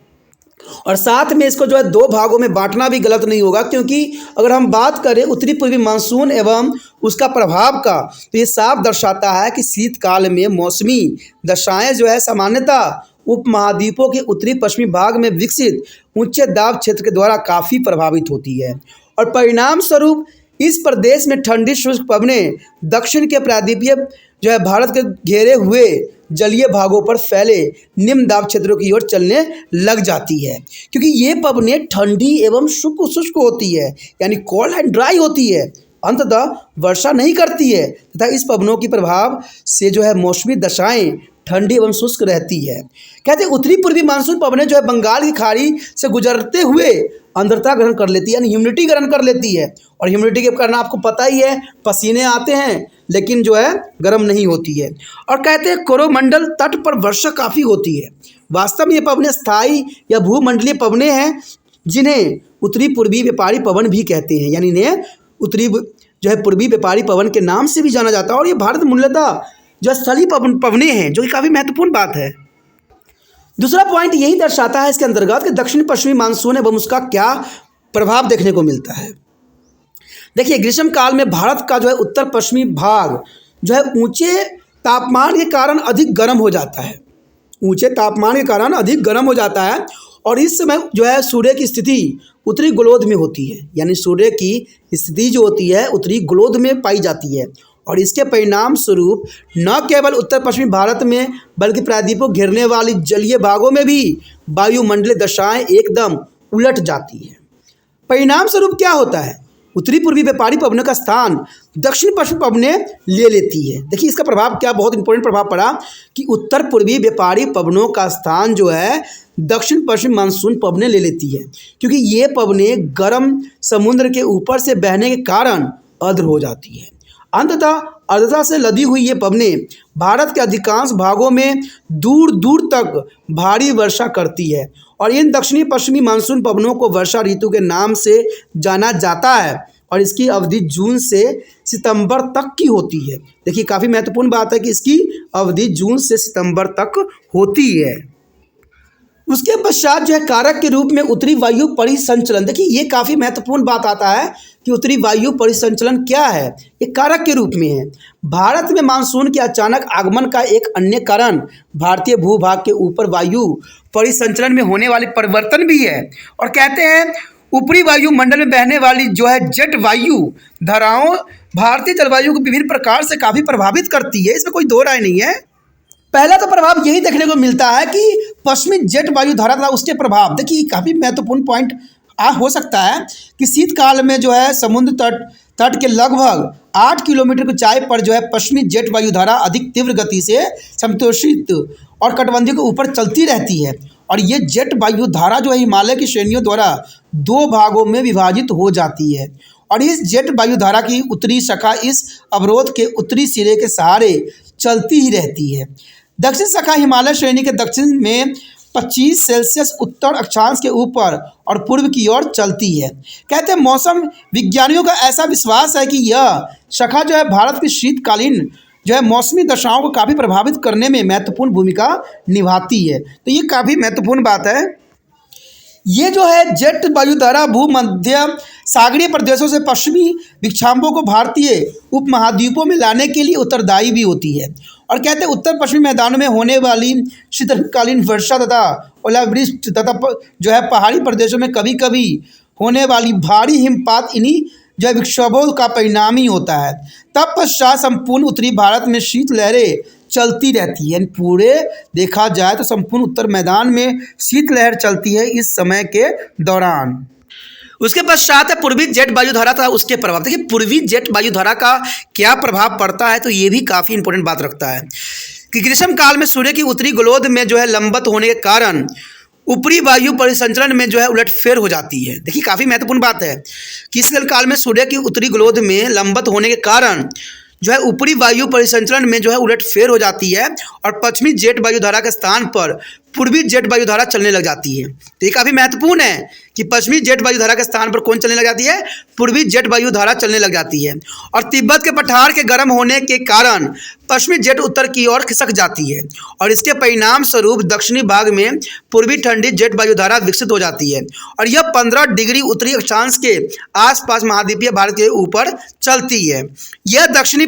और साथ में इसको जो है दो भागों में बांटना भी गलत नहीं होगा, क्योंकि अगर हम बात करें उत्तरी पूर्वी मानसून एवं उसका प्रभाव का, तो ये साफ दर्शाता है कि शीतकाल में मौसमी दशाएं जो है सामान्यतः उपमहाद्वीपों के उत्तरी पश्चिमी भाग में विकसित ऊंचे दाब क्षेत्र के द्वारा काफ़ी प्रभावित होती है। और परिणाम स्वरूप इस प्रदेश में ठंडी शुष्क पवनें दक्षिण के प्रायद्वीपीय जो है भारत के घेरे हुए जलीय भागों पर फैले निम्न दाब क्षेत्रों की ओर चलने लग जाती है, क्योंकि ये पवनें ठंडी एवं शुष्क होती है, यानी कोल्ड एंड ड्राई होती है, अंततः वर्षा नहीं करती है तथा इस पवनों के प्रभाव से जो है मौसमी दशाएं ठंडी एवं शुष्क रहती है। कहते हैं उत्तरी पूर्वी मानसून पवनें जो है बंगाल की खाड़ी से गुजरते हुए आर्द्रता ग्रहण कर लेती है, यानी ह्यूमिडिटी ग्रहण कर लेती है। और ह्यूमिडिटी के कारण आपको पता ही है पसीने आते हैं, लेकिन जो है गर्म नहीं होती है। और कहते हैं कोरोमंडल तट पर वर्षा काफ़ी होती है। वास्तव में ये पवनें स्थायी या भूमंडलीय पवनें हैं, जिन्हें उत्तरी पूर्वी व्यापारी पवन भी कहते हैं, यानी इन्हें उत्तरी जो है पूर्वी व्यापारी पवन के नाम से भी जाना जाता है। और ये भारत मूलतः जो स्थलीय पवनें हैं, जो कि काफ़ी महत्वपूर्ण बात है। दूसरा पॉइंट यही दर्शाता है इसके अंतर्गत कि दक्षिण पश्चिमी मानसून एवं उसका क्या प्रभाव देखने को मिलता है। देखिए, ग्रीष्म काल में भारत का जो है उत्तर पश्चिमी भाग जो है ऊंचे तापमान के कारण अधिक गर्म हो जाता है, ऊंचे तापमान के कारण अधिक गर्म हो जाता है। और इस समय जो है सूर्य की स्थिति उत्तरी गोलोध में होती है, यानी सूर्य की स्थिति जो होती है उत्तरी गोलोध में पाई जाती है। और इसके परिणाम स्वरूप न केवल उत्तर पश्चिमी भारत में बल्कि प्रायद्वीपों घेरने वाली जलीय भागों में भी वायुमंडलीय दशाएं एकदम उलट जाती हैं। परिणाम स्वरूप क्या होता है, उत्तरी पूर्वी व्यापारी पवनों का स्थान दक्षिण पश्चिमी पवनें ले लेती है। देखिए इसका प्रभाव क्या, बहुत इंपॉर्टेंट प्रभाव पड़ा कि उत्तर पूर्वी व्यापारी पवनों का स्थान जो है दक्षिण पश्चिम मानसून पवनें ले लेती है, क्योंकि ये पवनें गर्म समुद्र के ऊपर से बहने के कारण आर्द्र हो जाती है। अंततः आर्द्रता से लदी हुई ये पवनें भारत के अधिकांश भागों में दूर दूर तक भारी वर्षा करती है। और इन दक्षिणी पश्चिमी मानसून पवनों को वर्षा ऋतु के नाम से जाना जाता है, और इसकी अवधि जून से सितंबर तक की होती है। देखिए काफ़ी महत्वपूर्ण बात है कि इसकी अवधि जून से सितंबर तक होती है। उसके पश्चात जो है कारक के रूप में उत्तरी वायु परिसंचलन, देखिए ये काफ़ी महत्वपूर्ण बात आता है कि उत्तरी वायु परिसंचलन क्या है, ये कारक के रूप में है। भारत में मानसून के अचानक आगमन का एक अन्य कारण भारतीय भूभाग के ऊपर वायु परिसंचलन में होने वाले परिवर्तन भी है। और कहते हैं ऊपरी वायुमंडल में बहने वाली जो है जेट वायु धाराओं भारतीय जलवायु को विभिन्न प्रकार से काफ़ी प्रभावित करती है, इसमें कोई दो राय नहीं है। पहला तो प्रभाव यही देखने को मिलता है कि पश्चिमी जेट वायु धारा था उसके प्रभाव, देखिए काफ़ी महत्वपूर्ण पॉइंट हो सकता है कि शीतकाल में जो है समुद्र तट के लगभग 8 किलोमीटर की ऊंचाई पर जो है पश्चिमी जेट वायु धारा अधिक तीव्र गति से समशीतोष्ण और कटिबंधीय के ऊपर चलती रहती है। और ये जेट वायु धारा जो है हिमालय की श्रेणियों द्वारा दो भागों में विभाजित हो जाती है। और इस जेट वायु धारा की उत्तरी शाखा इस अवरोध के उत्तरी सिरे के सहारे चलती ही रहती है। दक्षिण शाखा हिमालय श्रेणी के दक्षिण में 25 सेल्सियस उत्तर अक्षांश के ऊपर और पूर्व की ओर चलती है। कहते हैं मौसम विज्ञानियों का ऐसा विश्वास है कि यह शाखा जो है भारत की शीतकालीन जो है मौसमी दशाओं को काफ़ी प्रभावित करने में महत्वपूर्ण भूमिका निभाती है। तो ये काफ़ी महत्वपूर्ण बात है। ये जो है जेट वायु धारा भूमध्य सागरीय प्रदेशों से पश्चिमी विक्षाभों को भारतीय उपमहाद्वीपों में लाने के लिए उत्तरदायी भी होती है। और कहते हैं उत्तर पश्चिमी मैदानों में होने वाली शीतकालीन वर्षा तथा ओलावृष्टि तथा जो है पहाड़ी प्रदेशों में कभी कभी होने वाली भारी हिमपात इन्हीं जो विक्षोभों का परिणाम ही होता है। तत्पश्चात संपूर्ण उत्तरी भारत में शीत लहरें चलती रहती है। पूरे देखा जाए तो संपूर्ण उत्तर मैदान में शीतलहर चलती है इस समय के दौरान। उसके पश्चात है पूर्वी जेट वायु धारा था उसके प्रभाव। देखिए पूर्वी जेट वायु धारा का क्या प्रभाव पड़ता है, तो ये भी काफ़ी इंपॉर्टेंट बात रखता है कि ग्रीष्म काल में सूर्य की उत्तरी गोलोध में जो है लंबवत होने के कारण ऊपरी वायु परिसंचलन में जो है उलटफेर हो जाती है। देखिए काफ़ी महत्वपूर्ण बात है कि इस काल में सूर्य की उत्तरी गोलोध में लंबवत होने के कारण जो है ऊपरी वायु परिसंचलन में जो है उलटफेर हो जाती है और पश्चिमी जेट वायु धारा के स्थान पर पूर्वी जेट वायुधारा चलने लग जाती है। तो ये काफ़ी महत्वपूर्ण है कि पश्चिमी जेट वायुधारा के स्थान पर कौन चलने लग जाती है, पूर्वी जेट वायुधारा चलने लग जाती है। और तिब्बत के पठार के गर्म होने के कारण पश्चिमी जेट उत्तर की ओर खिसक जाती है और इसके परिणाम स्वरूप दक्षिणी भाग में पूर्वी ठंडी जेट वायुधारा विकसित हो जाती है और यह 15 डिग्री उत्तरी अक्षांश के आसपास महाद्वीपीय भारत के ऊपर चलती है। यह दक्षिणी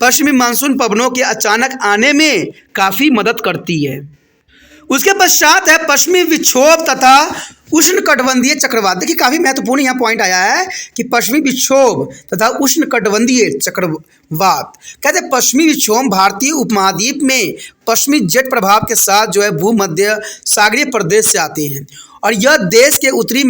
पश्चिमी मानसून पवनों के अचानक आने में काफ़ी मदद करती है। उसके पश्चात है पश्चिमी विक्षोभ तथा उष्णकटिबंधीय चक्रवात। देखिए काफ़ी महत्वपूर्ण यहाँ पॉइंट आया है कि पश्चिमी विक्षोभ तथा उष्णकटिबंधीय चक्रवात। कहते हैं पश्चिमी विक्षोभ भारतीय उपमहाद्वीप में पश्चिमी जेट प्रभाव के साथ जो है भूमध्य सागरीय प्रदेश से आते हैं और यह देश के उत्तरी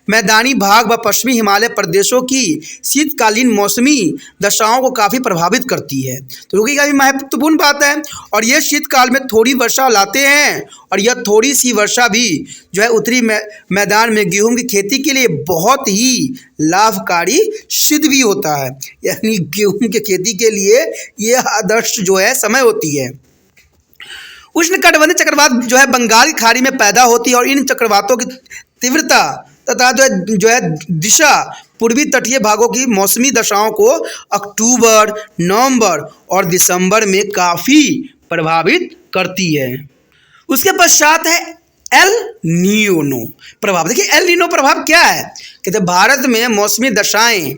मैदानी भाग व पश्चिमी हिमालय प्रदेशों की शीतकालीन मौसमी दशाओं को काफ़ी प्रभावित करती है। तो ये काफ़ी महत्वपूर्ण बात है। और ये शीतकाल में थोड़ी वर्षा लाते हैं और यह थोड़ी सी वर्षा भी जो है उत्तरी मैदान में गेहूं की खेती के लिए बहुत ही लाभकारी सिद्ध भी होता है। यानी गेहूं की खेती के लिए ये आदर्श जो है समय होती है। उष्णकटिबंधीय चक्रवात जो है बंगाल की खाड़ी में पैदा होती है और इन चक्रवातों की तीव्रता तथा जो है दिशा पूर्वी तटीय भागों की मौसमी दशाओं को अक्टूबर, नवंबर और दिसंबर में काफ़ी प्रभावित करती है। उसके पश्चात है एल नीनो प्रभाव। देखिए एल नीनो प्रभाव क्या है, कहते भारत में मौसमी दशाएं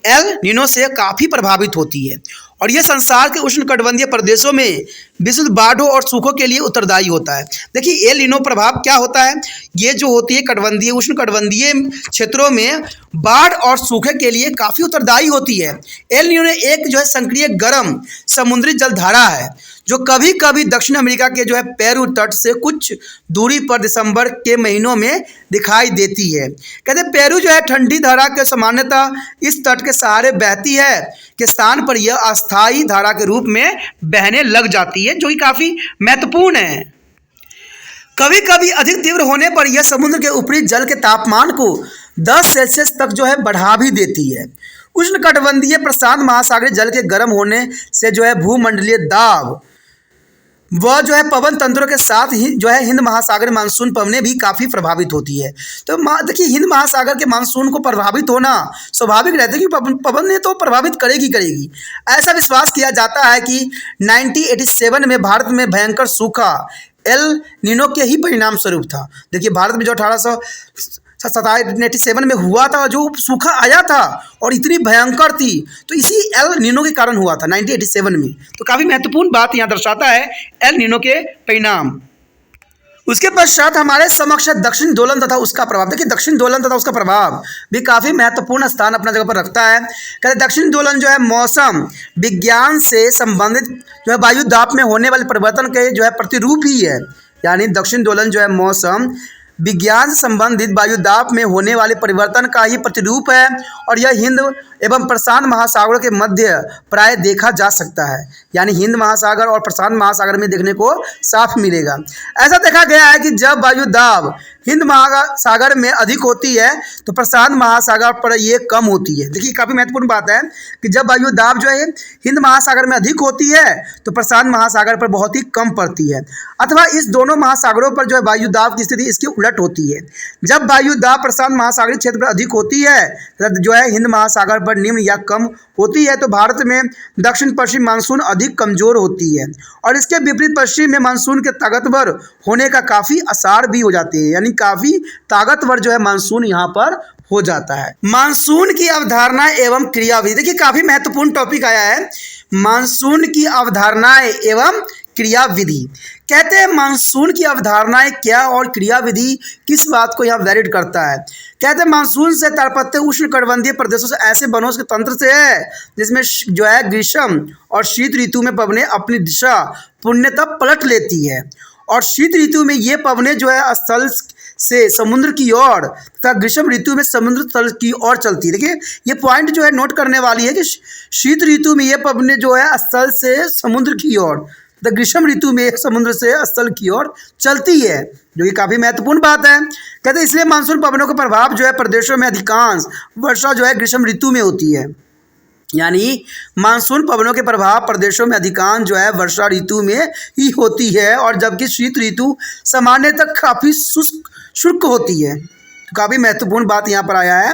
एल नीनो से काफ़ी प्रभावित होती है और यह संसार के उष्णकटिबंधीय प्रदेशों में विशुद्ध बाढ़ों और सूखों के लिए उत्तरदायी होता है। देखिए एल नीनो प्रभाव क्या होता है, ये जो होती है कटिबंधीय उष्णकटिबंधीय क्षेत्रों में बाढ़ और सूखे के लिए काफ़ी उत्तरदायी होती है। एल नीनो एक जो है सक्रिय गर्म समुद्री जलधारा है जो कभी कभी दक्षिण अमेरिका के जो है पेरू तट से कुछ दूरी पर दिसंबर के महीनों में दिखाई देती है। कहते हैं पेरू जो है ठंडी धारा के सामान्यतः इस तट के सहारे बहती है के स्थान पर यह अस्थायी धारा के रूप में बहने लग जाती है, जो कि काफ़ी महत्वपूर्ण है। कभी कभी अधिक तीव्र होने पर यह समुद्र के ऊपरी जल के तापमान को 10 सेल्सियस तक जो है बढ़ा भी देती है। उष्णकटिबंधीय प्रशांत महासागरीय जल के गर्म होने से जो है भूमंडलीय दाब वह जो है पवन तंत्रों के साथ ही जो है हिंद महासागर मानसून पवनें भी काफ़ी प्रभावित होती है। तो देखिए हिंद महासागर के मानसून को प्रभावित होना स्वाभाविक रहता है कि पवन ने तो प्रभावित करेगी। ऐसा विश्वास किया जाता है कि 1987 में भारत में भयंकर सूखा एल नीनो के ही परिणाम स्वरूप था। देखिए भारत में जो 1887 में हुआ था, जो सूखा आया था और इतनी भयंकर थी, तो इसी एल नीनो के कारण हुआ था 1987 में। तो काफ़ी महत्वपूर्ण बात यहाँ दर्शाता है एल नीनो के परिणाम। उसके पश्चात हमारे समक्ष दक्षिण दोलन तथा उसका प्रभाव। देखिए दक्षिण दोलन तथा उसका प्रभाव भी काफ़ी महत्वपूर्ण स्थान अपना जगह पर रखता है। कहते दक्षिण दोलन जो है मौसम विज्ञान से संबंधित जो है वायु दाब में होने वाले परिवर्तन के जो है प्रतिरूप ही है। यानी दक्षिण दोलन जो है मौसम विज्ञान से संबंधित वायु दाब में होने वाले परिवर्तन का ही प्रतिरूप है और यह हिंद एवं प्रशांत महासागरों के मध्य प्राय देखा जा सकता है। यानी हिंद महासागर और प्रशांत महासागर में देखने को साफ मिलेगा। ऐसा देखा गया है कि जब वायु दाब हिंद महासागर में अधिक होती है तो प्रशांत महासागर पर यह कम होती है। देखिए काफ़ी महत्वपूर्ण बात है कि जब वायु दाब जो है हिंद महासागर में अधिक होती है तो प्रशांत महासागर पर बहुत ही कम पड़ती है, अथवा इस दोनों महासागरों पर जो है वायु दाब की स्थिति इसकी उलट होती है। जब वायु दाब प्रशांत महासागरीय क्षेत्र पर अधिक होती है तब जो है हिंद महासागर पर निम्न या कम होती है तो भारत में दक्षिण पश्चिम मानसून अधिक कमजोर होती है और इसके विपरीत पश्चिम में मानसून के ताकतवर होने का काफ़ी आसार भी हो जाते हैं। यानी काफ़ी ताकतवर जो है मानसून यहाँ पर हो जाता है। मानसून की अवधारणा एवं क्रियाविधि। देखिए काफ़ी महत्वपूर्ण टॉपिक आया है, मानसून की अवधारणाएं एवं क्रियाविधि। कहते हैं मानसून की अवधारणाएं क्या और क्रियाविधि किस बात को यहाँ वैलिड करता है। कहते हैं मानसून से तात्पर्य उष्णकटिबंधीय प्रदेशों से ऐसे वनों के तंत्र से है जिसमें जो है ग्रीष्म और शीत ऋतु में पवनें अपनी दिशा पूर्णतः पलट लेती है और शीत ऋतु में ये पवनें जो है स्थल से समुद्र की ओर तथा ग्रीष्म ऋतु में समुद्र तल की ओर चलती है। देखिए ये पॉइंट जो है नोट करने वाली है कि शीत ऋतु में ये पवनें जो है स्थल से समुद्र की ओर तथा ग्रीष्म ऋतु में समुद्र से स्थल की ओर चलती है, जो कि काफ़ी महत्वपूर्ण बात है। कहते हैं इसलिए मानसून पवनों का प्रभाव जो है प्रदेशों में अधिकांश वर्षा जो है ग्रीष्म ऋतु में होती है। यानी मानसून पवनों के प्रभाव प्रदेशों में अधिकांश जो है वर्षा ऋतु में ही होती है, और जबकि शीत ऋतु सामान्यतः काफ़ी शुष्क होती है। तो काफ़ी महत्वपूर्ण बात यहाँ पर आया है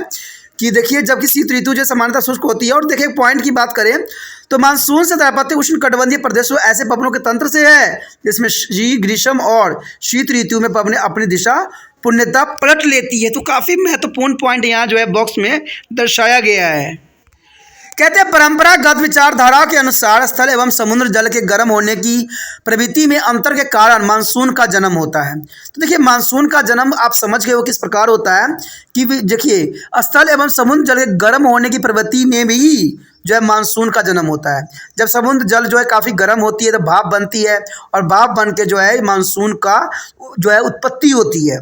कि देखिए, जबकि शीत ऋतु जो सामान्यतः शुष्क होती है। और देखिए पॉइंट की बात करें तो मानसून से तात्पर्य उष्णकटिबंधीय प्रदेशों ऐसे पवनों के तंत्र से है जिसमें ग्रीष्म और शीत ऋतु में पवनें अपनी दिशा पूर्णतः पलट लेती है। तो काफ़ी महत्वपूर्ण पॉइंट यहाँ जो है बॉक्स में दर्शाया गया है। कहते हैं परंपरागत विचारधारा के अनुसार स्थल एवं समुद्र जल के गर्म होने की प्रवृत्ति में अंतर के कारण मानसून का जन्म होता है। तो देखिए, मानसून का जन्म आप समझ गए वो किस प्रकार होता है कि देखिए, स्थल एवं समुद्र जल के गर्म होने की प्रवृत्ति में भी जो है मानसून का जन्म होता है। जब समुद्र जल जो है काफ़ी गर्म होती है तो भाप बनती है, और भाप बन के जो है मानसून का जो है उत्पत्ति होती है।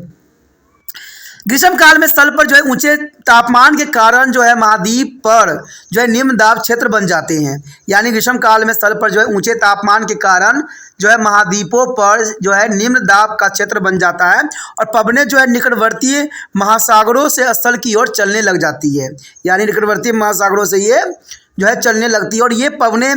ग्रीष्म काल में स्थल पर जो है ऊंचे तापमान के कारण जो है महाद्वीप पर जो है निम्न दाब क्षेत्र बन जाते हैं। यानी ग्रीष्म काल में स्थल पर जो है ऊंचे तापमान के कारण जो है महाद्वीपों पर जो है निम्न दाब का क्षेत्र बन जाता है, और पवनें जो है निकटवर्तीय महासागरों से स्थल की ओर चलने लग जाती है। यानी निकटवर्तीय महासागरों से ये जो है चलने लगती है, और ये पवनें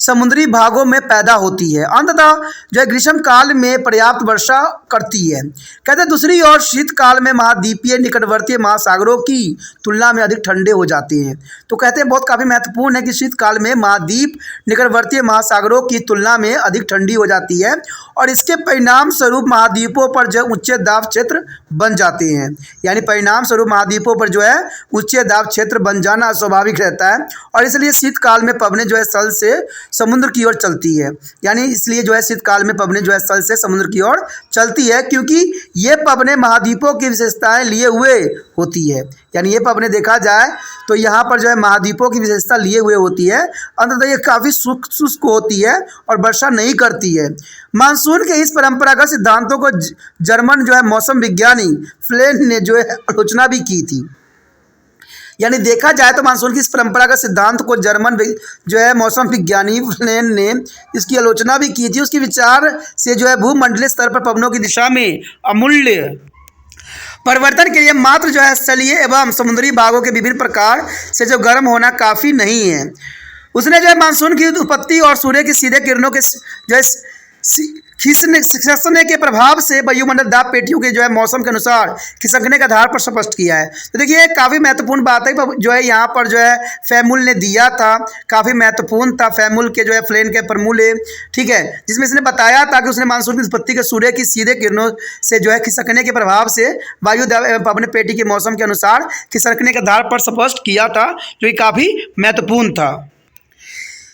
समुद्री भागों में पैदा होती है। अंततः जो है ग्रीष्म काल में पर्याप्त वर्षा करती है। कहते हैं दूसरी ओर शीतकाल में महाद्वीपीय निकटवर्तीय महासागरों की तुलना में अधिक ठंडे हो जाते हैं। तो कहते हैं बहुत काफ़ी महत्वपूर्ण है कि शीतकाल में महाद्वीप निकटवर्तीय महासागरों की तुलना में अधिक ठंडी हो जाती है, और इसके परिणाम स्वरूप महाद्वीपों पर जो है उच्च दाब क्षेत्र बन जाते हैं। यानी परिणाम स्वरूप महाद्वीपों पर जो है उच्च दाब क्षेत्र बन जाना स्वाभाविक रहता है, और इसलिए शीतकाल में पवनें जो है स्थल से समुद्र की ओर चलती है। यानी इसलिए जो है शीतकाल में पवनें जो है स्थल से समुद्र की ओर चलती है, क्योंकि ये पवनें महाद्वीपों की विशेषताएं लिए हुए होती है। यानी ये पवनें देखा जाए तो यहाँ पर जो है महाद्वीपों की विशेषता लिए हुए होती है। अंततः ये काफ़ी शुष्क होती है और वर्षा नहीं करती है। मानसून के इस परंपरागत सिद्धांतों को जर्मन जो है मौसम विज्ञानी फ्लेन ने जो है आलोचना भी की थी। यानी देखा जाए तो मानसून की इस परंपरागत सिद्धांत को जर्मन जो है मौसम विज्ञानी फ्लेन ने इसकी आलोचना भी की थी। उसके विचार से जो है भूमंडलीय स्तर पर पवनों की दिशा में अमूल्य परिवर्तन के लिए मात्र जो है स्थलीय एवं समुद्री भागों के विभिन्न प्रकार से जो गर्म होना काफ़ी नहीं है। उसने जो है मानसून की उत्पत्ति और सूर्य की सीधे किरणों के जो है खिसकने के प्रभाव से वायुमंडल दाब पेटियों के जो है मौसम के अनुसार खिसकने के आधार पर स्पष्ट किया है। तो देखिए काफ़ी महत्वपूर्ण बात है जो है यहाँ पर जो है फैमुल ने दिया था, काफ़ी महत्वपूर्ण था। फैमुल के जो है फ्लेन के फॉर्मूले, ठीक है, जिसमें इसने बताया था कि उसने मानसून की उत्पत्ति के सूर्य की सीधे किरणों से जो है खिसकने के प्रभाव से वायु दाब एवं पवन पेटी के मौसम के अनुसार खिसकने के आधार पर स्पष्ट किया था, जो कि काफ़ी महत्वपूर्ण था।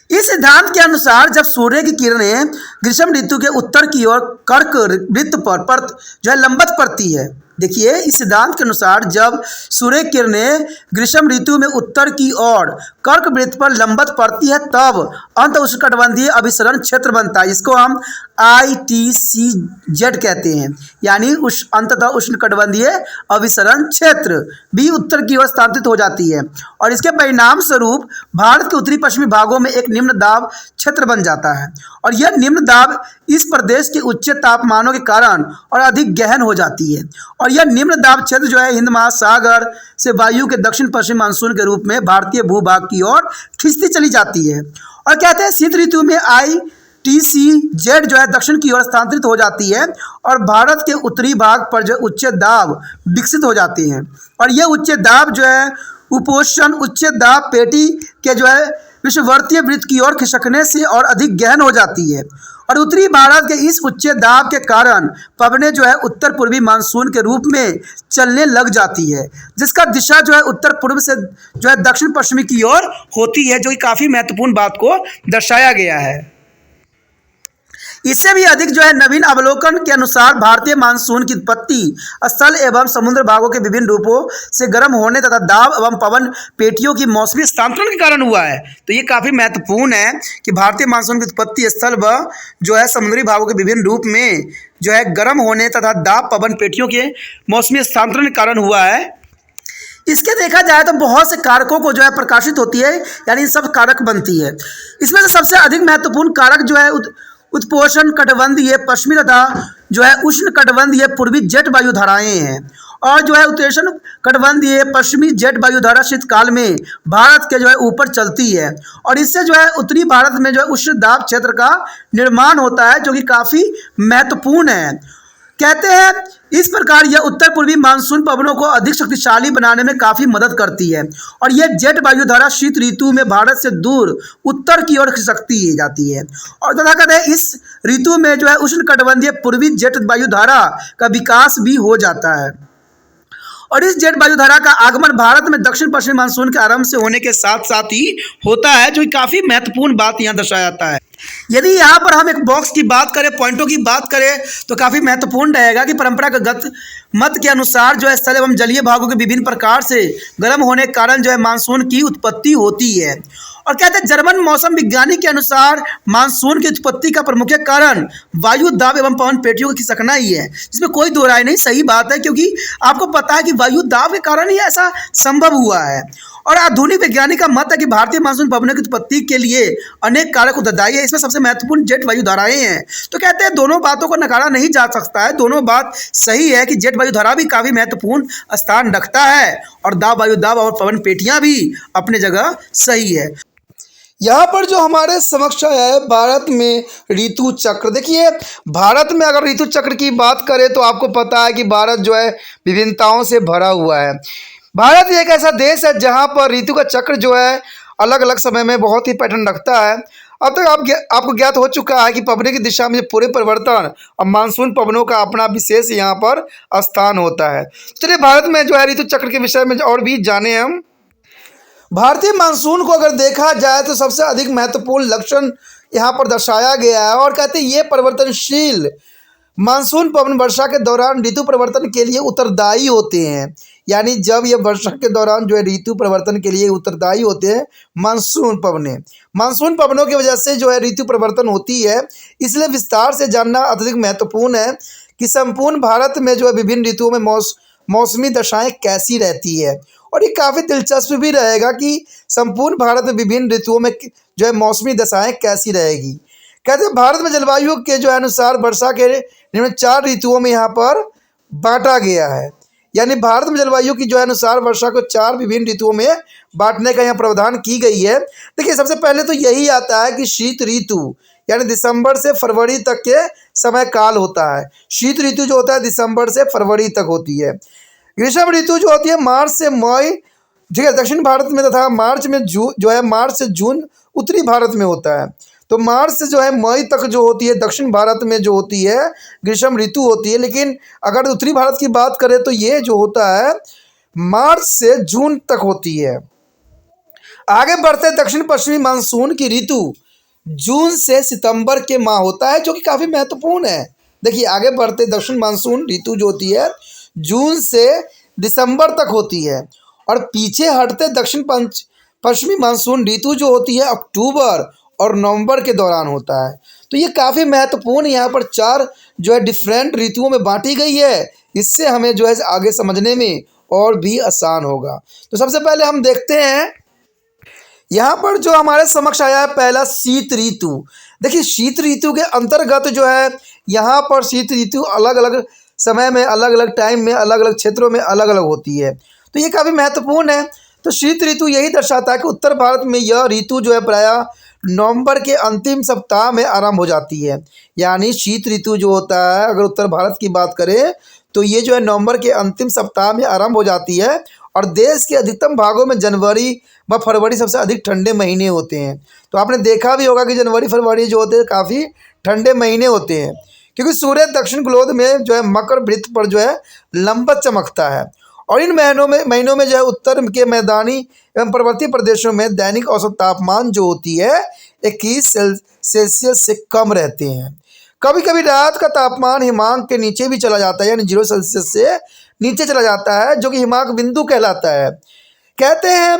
इस सिद्धांत के अनुसार जब सूर्य की किरणें ग्रीष्म ऋतु के उत्तर की ओर कर्क वृत्त पर जो है लंबवत पड़ती है। देखिए इस सिद्धांत के अनुसार जब सूर्य किरणें ग्रीष्म ऋतु में उत्तर की ओर कर्क वृत्त पर लंबवत पड़ती है तब अंत उष्णकटिबंधीय अभिसरण क्षेत्र बनता है। इसको हम ITCZ कहते हैं, यानी अंततः उष्णकटिबंधीय अभिसरण क्षेत्र भी उत्तर की ओर स्थानांतरित हो जाती है, और इसके परिणाम स्वरूप भारत के उत्तरी पश्चिमी भागों में एक निम्न दाब क्षेत्र बन जाता है, और यह निम्न दाब इस प्रदेश के उच्च तापमानों के कारण और अधिक गहन हो जाती है, और यह निम्न दाब क्षेत्र जो है हिंद महासागर से वायु के दक्षिण पश्चिम मानसून के रूप में भारतीय भूभाग की ओर खिंचती चली जाती है। और कहते हैं शीत ऋतु में ITCZ जो है दक्षिण की ओर स्थानांतरित हो जाती है, और भारत के उत्तरी भाग पर जो उच्च दाब विकसित हो जाते हैं, और यह उच्च दाब जो है उपोषण उच्च दाब पेटी के जो है विषुववर्तीय वृत्त की ओर खिसकने से और अधिक गहन हो जाती है, और उत्तरी भारत के इस उच्च दाब के कारण पवनें जो है उत्तर पूर्वी मानसून के रूप में चलने लग जाती है, जिसका दिशा जो है उत्तर पूर्व से जो है दक्षिण पश्चिमी की ओर होती है, जो कि काफ़ी महत्वपूर्ण बात को दर्शाया गया है। इससे भी अधिक जो है नवीन अवलोकन के अनुसार भारतीय मानसून की उत्पत्ति स्थल एवं समुद्र भागों के विभिन्न रूपों से गर्म होने तथा दाब एवं पवन पेटियों की मौसमी स्थानांतरण के कारण हुआ है। तो ये काफ़ी महत्वपूर्ण है कि भारतीय मानसून की उत्पत्ति स्थल व जो है समुद्री भागों के विभिन्न रूप में जो है गर्म होने तथा दाब पवन पेटियों के मौसमी स्थानांतरण के कारण हुआ है। इसके देखा जाए तो बहुत से कारकों को जो है प्रकाशित होती है, यानी सब कारक बनती है। इसमें से सबसे अधिक महत्वपूर्ण कारक जो है उत्पोषण कटिबंधीय पश्चिमी तथा जो है उष्ण कटिबंधीय पूर्वी जेट वायु धाराएं हैं, और जो है उत्तरेशन कटिबंधीय पश्चिमी जेट वायुधारा शीतकाल में भारत के जो है ऊपर चलती है और इससे जो है उत्तरी भारत में जो है उष्ण दाब क्षेत्र का निर्माण होता है, जो कि काफ़ी महत्वपूर्ण है। कहते हैं इस प्रकार यह उत्तर पूर्वी मानसून पवनों को अधिक शक्तिशाली बनाने में काफ़ी मदद करती है और यह जेट वायुधारा शीत ऋतु में भारत से दूर उत्तर की ओर खिसकती जाती है और तथा कहते हैं इस ऋतु में जो है उष्णकटिबंधीय पूर्वी जेट वायुधारा का विकास भी हो जाता है और इस जेट वायुधारा का आगमन भारत में दक्षिण पश्चिम मानसून के आरंभ से होने के साथ साथ ही होता है, जो काफ़ी महत्वपूर्ण बात यहाँ दर्शाया जाता है। यदि यहाँ पर हम एक बॉक्स की बात करें, पॉइंटों की बात करें, तो काफ़ी महत्वपूर्ण रहेगा कि परंपरागत मत के अनुसार जो है स्थल एवं जलीय भागों के विभिन्न प्रकार से गर्म होने के कारण जो है मानसून की उत्पत्ति होती है और कहते हैं जर्मन मौसम विज्ञानी के अनुसार मानसून की उत्पत्ति का प्रमुख कारण वायु दाब एवं पवन पेटियों का खिसकना ही है, जिसमें कोई दो राय नहीं, सही बात है, क्योंकि आपको पता है कि वायु दाब के कारण ही ऐसा संभव हुआ है। और आधुनिक वैज्ञानिक का मत है कि भारतीय मानसून पवनों की उत्पत्ति के लिए अनेक कारक उत्तरदायी है, इसमें सबसे महत्वपूर्ण जेट वायुधाराएं हैं। तो कहते हैं दोनों बातों को नकारा नहीं जा सकता है, दोनों बात सही है कि जेट वायुधारा भी काफ़ी महत्वपूर्ण स्थान रखता है और दाब वायु दाब और पवन पेटियां भी अपने जगह सही है। यहाँ पर जो हमारे समक्ष है भारत में ऋतु चक्र, देखिए भारत में अगर ऋतु चक्र की बात करें तो आपको पता है कि भारत जो है विभिन्नताओं से भरा हुआ है। भारत एक ऐसा देश है जहाँ पर ऋतु का चक्र जो है अलग अलग समय में बहुत ही पैटर्न रखता है। अब तक आपको ज्ञात हो चुका है कि पवनों की दिशा में पूरे परिवर्तन और मानसून पवनों का अपना विशेष यहाँ पर स्थान होता है। चलिए भारत में जो है ऋतु चक्र के विषय में और भी जाने हम। भारतीय मानसून को अगर देखा जाए तो सबसे अधिक महत्वपूर्ण लक्षण यहाँ पर दर्शाया गया है और कहते हैं ये परिवर्तनशील मानसून पवन वर्षा के दौरान ऋतु परिवर्तन के लिए उत्तरदायी होते हैं। यानी जब ये वर्षा के दौरान जो है ऋतु परिवर्तन के लिए उत्तरदायी होते हैं मानसून पवनों की वजह से जो है ऋतु परिवर्तन होती है। इसलिए विस्तार से जानना अत्यधिक महत्वपूर्ण है कि संपूर्ण भारत में जो है विभिन्न ऋतुओं में मौसमी दशाएं कैसी रहती है और ये काफ़ी दिलचस्प भी रहेगा कि संपूर्ण भारत में विभिन्न ऋतुओं में जो है मौसमी दशाएं कैसी रहेगी। कहते हैं भारत में जलवायु के जो है अनुसार वर्षा के निम्न 4 ऋतुओं में यहाँ पर बांटा गया है। यानी भारत में जलवायु की जो है अनुसार वर्षा को 4 विभिन्न ऋतुओं में बांटने का यहाँ प्रावधान की गई है। देखिए सबसे पहले तो यही आता है कि शीत ऋतु यानी दिसंबर से फरवरी तक के समय काल होता है। शीत ऋतु जो होता है दिसंबर से फरवरी तक होती है। ग्रीष्म ऋतु जो होती है मार्च से मई, ठीक है, दक्षिण भारत में, तथा मार्च से जून उत्तरी भारत में होता है। तो मार्च से जो है मई तक जो होती है दक्षिण भारत में जो होती है ग्रीष्म ऋतु होती है। लेकिन अगर उत्तरी भारत की बात करें तो ये जो होता है मार्च से जून तक होती है। आगे बढ़ते दक्षिण पश्चिमी मानसून की ऋतु जून से सितंबर के माह होता है, जो कि काफ़ी महत्वपूर्ण है। देखिए आगे बढ़ते दक्षिण मानसून ऋतु जो होती है जून से दिसंबर तक होती है और पीछे हटते दक्षिण पश्चिमी मानसून ऋतु जो होती है अक्टूबर और नवंबर के दौरान होता है। तो ये काफ़ी महत्वपूर्ण यहाँ पर 4 जो है डिफरेंट ऋतुओं में बांटी गई है। इससे हमें जो है आगे समझने में और भी आसान होगा। तो सबसे पहले हम देखते हैं यहाँ पर जो हमारे समक्ष आया है पहला शीत ऋतु। देखिए शीत ऋतु के अंतर्गत जो है यहाँ पर शीत ऋतु अलग अलग समय में अलग अलग टाइम में अलग अलग क्षेत्रों में अलग अलग होती है। तो ये काफ़ी महत्वपूर्ण है। तो शीत ऋतु यही दर्शाता है कि उत्तर भारत में यह ऋतु जो है प्रायः नवंबर के अंतिम सप्ताह में आरंभ हो जाती है। यानी शीत ऋतु जो होता है अगर उत्तर भारत की बात करें तो ये जो है नवंबर के अंतिम सप्ताह में आरंभ हो जाती है और देश के अधिकतम भागों में जनवरी व फरवरी सबसे अधिक ठंडे महीने होते हैं। तो आपने देखा भी होगा कि जनवरी फरवरी जो होते हैं काफ़ी ठंडे महीने होते हैं, क्योंकि सूर्य दक्षिण गोलार्ध में जो है मकर वृत्त पर जो है लंबवत चमकता है और इन महीनों में जो है उत्तर के मैदानी एवं पर्वतीय प्रदेशों में दैनिक औसत तापमान जो होती है 21 सेल्सियस से कम रहते हैं। कभी कभी रात का तापमान हिमांक के नीचे भी चला जाता है, यानी 0 सेल्सियस से नीचे चला जाता है, जो कि हिमांक बिंदु कहलाता है। कहते हैं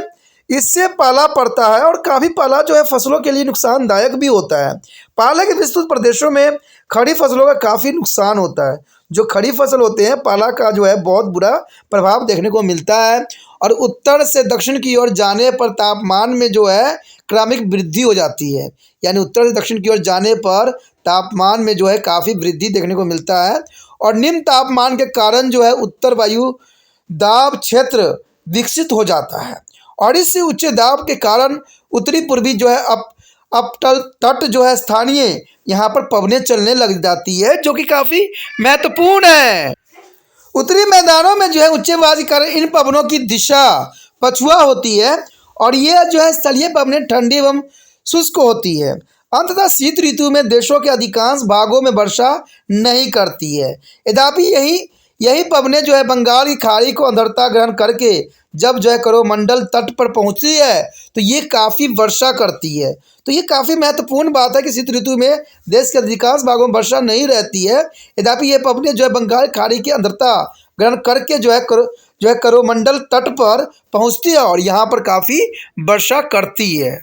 इससे पाला पड़ता है और काफ़ी पाला जो है फसलों के लिए नुकसानदायक भी होता है। पाला के विस्तृत प्रदेशों में खड़ी फसलों का काफ़ी नुकसान होता है। जो खड़ी फसल होते हैं पाला का जो है बहुत बुरा प्रभाव देखने को मिलता है और उत्तर से दक्षिण की ओर जाने पर तापमान में जो है क्रमिक वृद्धि हो जाती है। यानी उत्तर से दक्षिण की ओर जाने पर तापमान में जो है काफ़ी वृद्धि देखने को मिलता है और निम्न तापमान के कारण जो है उत्तर वायु दाब क्षेत्र विकसित हो जाता है और इस उच्च दाब के कारण उत्तरी पूर्वी जो है अपतल तट जो है स्थानीय यहाँ पर पवनें चलने लग जाती है, जो कि काफ़ी महत्वपूर्ण है। उत्तरी मैदानों में जो है उच्च वायु के कारण इन पवनों की दिशा पछुआ होती है और ये जो है स्थलीय पवनें ठंडी एवं शुष्क होती है। अंततः शीत ऋतु में देशों के अधिकांश भागों में वर्षा नहीं करती है। यद्यपि यही यही पवनें जो है बंगाल की खाड़ी को अंधरता ग्रहण करके जब जो है करोमंडल तट पर पहुंचती है तो ये काफ़ी वर्षा करती है। तो ये काफ़ी महत्वपूर्ण बात है कि शीत ऋतु में देश के अधिकांश भागों में वर्षा नहीं रहती है। यद्यपि ये पवनें जो है बंगाल की खाड़ी की अंधरता ग्रहण करके जो है करोमंडल तट पर पहुंचती है और यहाँ पर काफ़ी वर्षा करती है।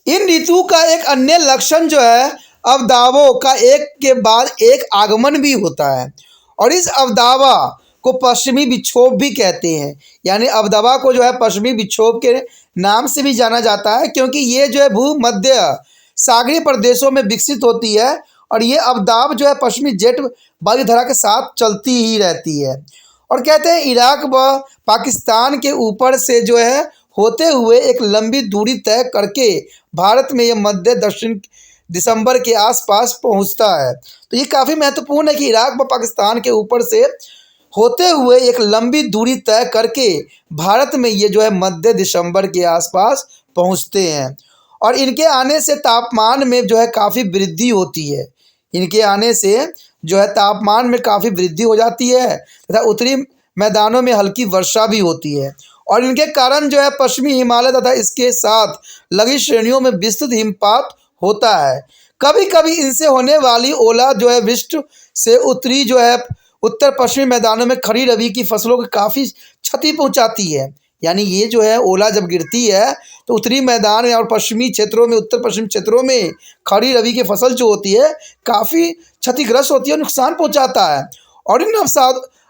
इन ऋतु का एक अन्य लक्षण जो है अवदावों का एक के बाद एक आगमन भी होता है और इस अवदावा को पश्चिमी विक्षोभ भी कहते हैं। यानी अवदावा को जो है पश्चिमी विक्षोभ के नाम से भी जाना जाता है क्योंकि ये जो है भूमध्य सागरीय प्रदेशों में विकसित होती है और ये अवदाब जो है पश्चिमी जेट वायुधारा के साथ चलती ही रहती है। और कहते हैं इराक व पाकिस्तान के ऊपर से जो है होते हुए एक लंबी दूरी तय करके भारत में यह मध्य दक्षिण दिसंबर के आसपास पहुंचता है। तो ये काफ़ी महत्वपूर्ण है कि इराक व पाकिस्तान के ऊपर से होते हुए एक लंबी दूरी तय करके भारत में ये जो है मध्य दिसंबर के आसपास पहुंचते हैं और इनके आने से तापमान में जो है काफ़ी वृद्धि होती है। इनके आने से जो है तापमान में काफ़ी वृद्धि हो जाती है तथा उत्तरी मैदानों में हल्की वर्षा भी होती है और इनके कारण जो है पश्चिमी हिमालय तथा इसके साथ लगी श्रेणियों में विस्तृत हिमपात होता है। कभी कभी इनसे होने वाली ओला जो है वृष्टि से उत्तरी जो है उत्तर पश्चिमी मैदानों में खड़ी रबी की फसलों को काफ़ी क्षति पहुंचाती है। यानी ये जो है ओला जब गिरती है तो उत्तरी मैदान में और पश्चिमी क्षेत्रों में उत्तर पश्चिम क्षेत्रों में खड़ी रबी की फसल जो होती है काफ़ी क्षतिग्रस्त होती है, नुकसान पहुंचाता है। और इन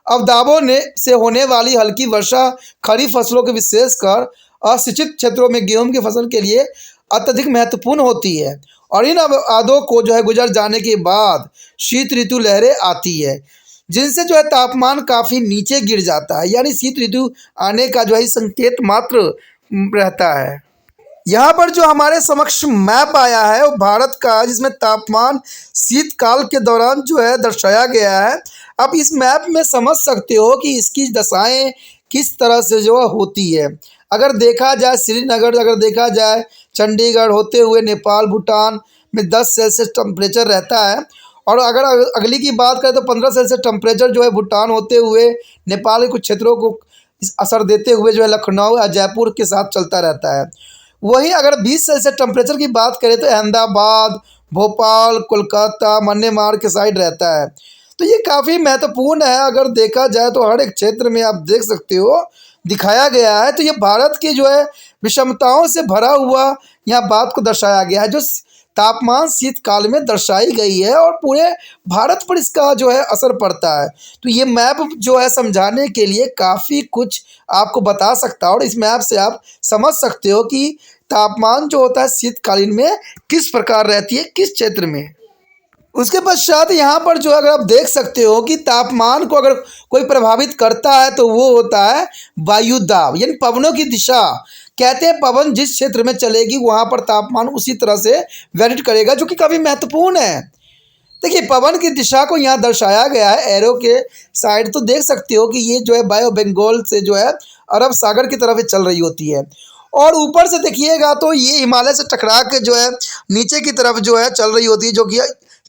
अवदाबों ने से होने वाली हल्की वर्षा खरीफ फसलों के विशेषकर असिंचित क्षेत्रों में गेहूं की फसल के लिए अत्यधिक महत्वपूर्ण होती है और इन अवदाबों को जो है गुजर जाने के बाद शीत ऋतु लहरें आती है जिनसे जो है तापमान काफ़ी नीचे गिर जाता है। यानी शीत ऋतु आने का जो है संकेत मात्र रहता है। यहाँ पर जो हमारे समक्ष मैप आया है वो भारत का जिसमें तापमान शीतकाल के दौरान जो है दर्शाया गया है। आप इस मैप में समझ सकते हो कि इसकी दशाएं किस तरह से जो होती है। अगर देखा जाए श्रीनगर, अगर देखा जाए चंडीगढ़ होते हुए नेपाल भूटान में 10 सेल्सियस टेम्परेचर रहता है और अगर अगली की बात करें तो 15 सेल्सियस टेम्परेचर जो है भूटान होते हुए नेपाल के कुछ क्षेत्रों को असर देते हुए जो है लखनऊ या जयपुर के साथ चलता रहता है। वहीं अगर 20 सेल्सियस टेम्परेचर की बात करें तो अहमदाबाद, भोपाल, कोलकाता, मन्नेमार के साइड रहता है। तो ये काफ़ी महत्वपूर्ण है। अगर देखा जाए तो हर एक क्षेत्र में आप देख सकते हो दिखाया गया है। तो ये भारत की जो है विषमताओं से भरा हुआ यहाँ बात को दर्शाया गया है जो तापमान शीतकाल में दर्शाई गई है और पूरे भारत पर इसका जो है असर पड़ता है। तो ये मैप जो है समझाने के लिए काफ़ी कुछ आपको बता सकता है और इस मैप से आप समझ सकते हो कि तापमान जो होता है शीतकालीन में किस प्रकार रहती है किस क्षेत्र में। उसके पश्चात यहाँ पर जो अगर आप देख सकते हो कि तापमान को अगर कोई प्रभावित करता है तो वो होता है वायु दाब यानी पवनों की दिशा। कहते हैं पवन जिस क्षेत्र में चलेगी वहाँ पर तापमान उसी तरह से वेरी करेगा, जो कि काफ़ी महत्वपूर्ण है। देखिए पवन की दिशा को यहाँ दर्शाया गया है एरो के साइड। तो देख सकते हो कि ये जो है बाय ऑफ बंगाल से जो है अरब सागर की तरफ चल रही होती है और ऊपर से देखिएगा तो ये हिमालय से टकरा के जो है नीचे की तरफ जो है चल रही होती है, जो कि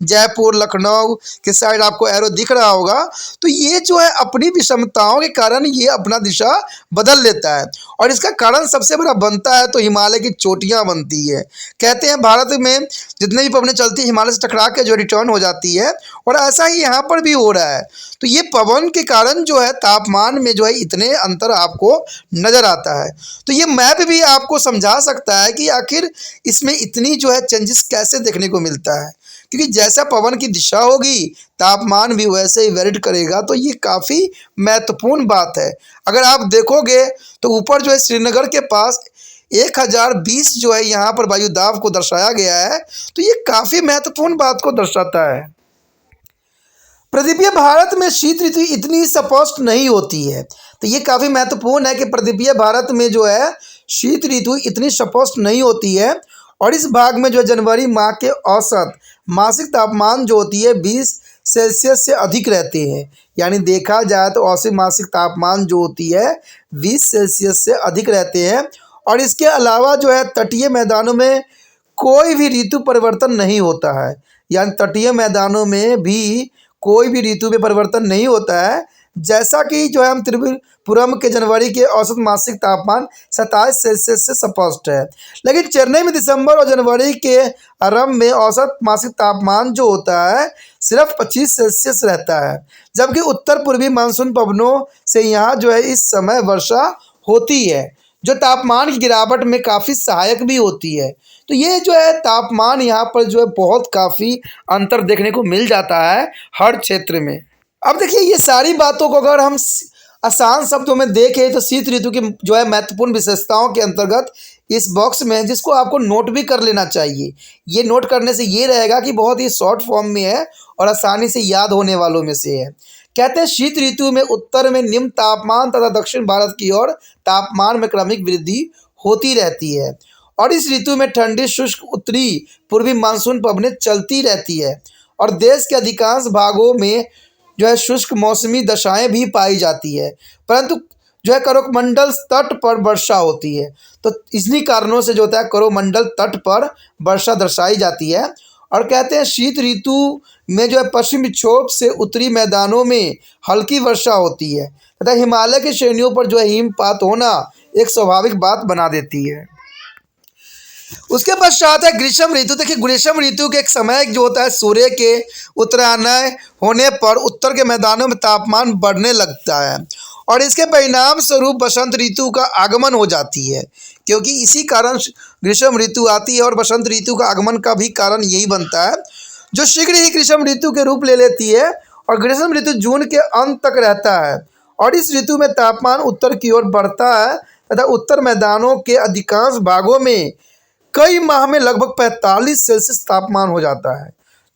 जयपुर लखनऊ के साइड आपको एरो दिख रहा होगा। तो ये जो है अपनी विषमताओं के कारण ये अपना दिशा बदल लेता है और इसका कारण सबसे बड़ा बनता है तो हिमालय की चोटियां बनती है। कहते हैं भारत में जितने भी पवनें चलती है हिमालय से टकरा के जो रिटर्न हो जाती है और ऐसा ही यहाँ पर भी हो रहा है। तो ये पवन के कारण जो है तापमान में जो है इतने अंतर आपको नज़र आता है। तो ये मैप भी आपको समझा सकता है कि आखिर इसमें इतनी जो है चेंजेस कैसे देखने को मिलता है, क्योंकि जैसा पवन की दिशा होगी तापमान भी वैसे ही वेरी करेगा। तो ये काफ़ी महत्वपूर्ण बात है। अगर आप देखोगे तो ऊपर जो है श्रीनगर के पास 1020 जो है यहाँ पर वायु दाब को दर्शाया गया है। तो ये काफ़ी महत्वपूर्ण बात को दर्शाता है। प्रदीपीय भारत में शीत ऋतु इतनी स्पष्ट नहीं होती है। तो ये काफ़ी महत्वपूर्ण है कि प्रदीपीय भारत में जो है शीत ऋतु इतनी स्पष्ट नहीं होती है। और इस भाग में जो है जनवरी माह के औसत मासिक तापमान जो होती है 20 सेल्सियस से अधिक रहते हैं। यानी देखा जाए तो औसत मासिक तापमान जो होती है 20 सेल्सियस से अधिक रहते हैं। और इसके अलावा जो है तटीय मैदानों में कोई भी ऋतु परिवर्तन नहीं होता है। यानी तटीय मैदानों में भी कोई भी ऋतु में परिवर्तन नहीं होता है। जैसा कि जो है हम त्रिपुरम के जनवरी के औसत मासिक तापमान 27 सेल्सियस से स्पष्ट है। लेकिन चेन्नई में दिसंबर और जनवरी के आरंभ में औसत मासिक तापमान जो होता है सिर्फ 25 सेल्सियस रहता है। जबकि उत्तर पूर्वी मानसून पवनों से यहाँ जो है इस समय वर्षा होती है, जो तापमान की गिरावट में काफ़ी सहायक भी होती है। तो ये जो है तापमान यहाँ पर जो है बहुत काफ़ी अंतर देखने को मिल जाता है हर क्षेत्र में। अब देखिए ये सारी बातों को अगर हम आसान शब्दों में देखें तो शीत ऋतु की जो है महत्वपूर्ण विशेषताओं के अंतर्गत इस बॉक्स में, जिसको आपको नोट भी कर लेना चाहिए। ये नोट करने से ये रहेगा कि बहुत ही शॉर्ट फॉर्म में है और आसानी से याद होने वालों में से है। कहते हैं शीत ऋतु में उत्तर में निम्न तापमान तथा दक्षिण भारत की ओर तापमान में क्रमिक वृद्धि होती रहती है। और इस ऋतु में ठंडी शुष्क उत्तरी पूर्वी मानसून पवनें चलती रहती है और देश के अधिकांश भागों में जो है शुष्क मौसमी दशाएं भी पाई जाती है, परंतु जो है करोमंडल तट पर वर्षा होती है। तो इन्हीं कारणों से जो होता है करोमंडल तट पर वर्षा दर्शाई जाती है। और कहते हैं शीत ऋतु में जो है पश्चिम विक्षोभ से उत्तरी मैदानों में हल्की वर्षा होती है तथा हिमालय की श्रेणियों पर जो है हिमपात होना एक स्वाभाविक बात बना देती है। उसके पश्चात है ग्रीष्म ऋतु। देखिए ग्रीष्म ऋतु के एक समय जो होता है सूर्य के उत्तरायण होने पर उत्तर के मैदानों में तापमान बढ़ने लगता है और इसके परिणाम स्वरूप बसंत ऋतु का आगमन हो जाती है, क्योंकि इसी कारण ग्रीष्म ऋतु आती है। और बसंत ऋतु का आगमन का भी कारण यही बनता है, जो शीघ्र ही ग्रीष्म ऋतु के रूप ले लेती है। और ग्रीष्म ऋतु जून के अंत तक रहता है और इस ऋतु में तापमान उत्तर की ओर बढ़ता है तथा उत्तर मैदानों के अधिकांश भागों में कई माह में लगभग 45 सेल्सियस तापमान हो जाता है।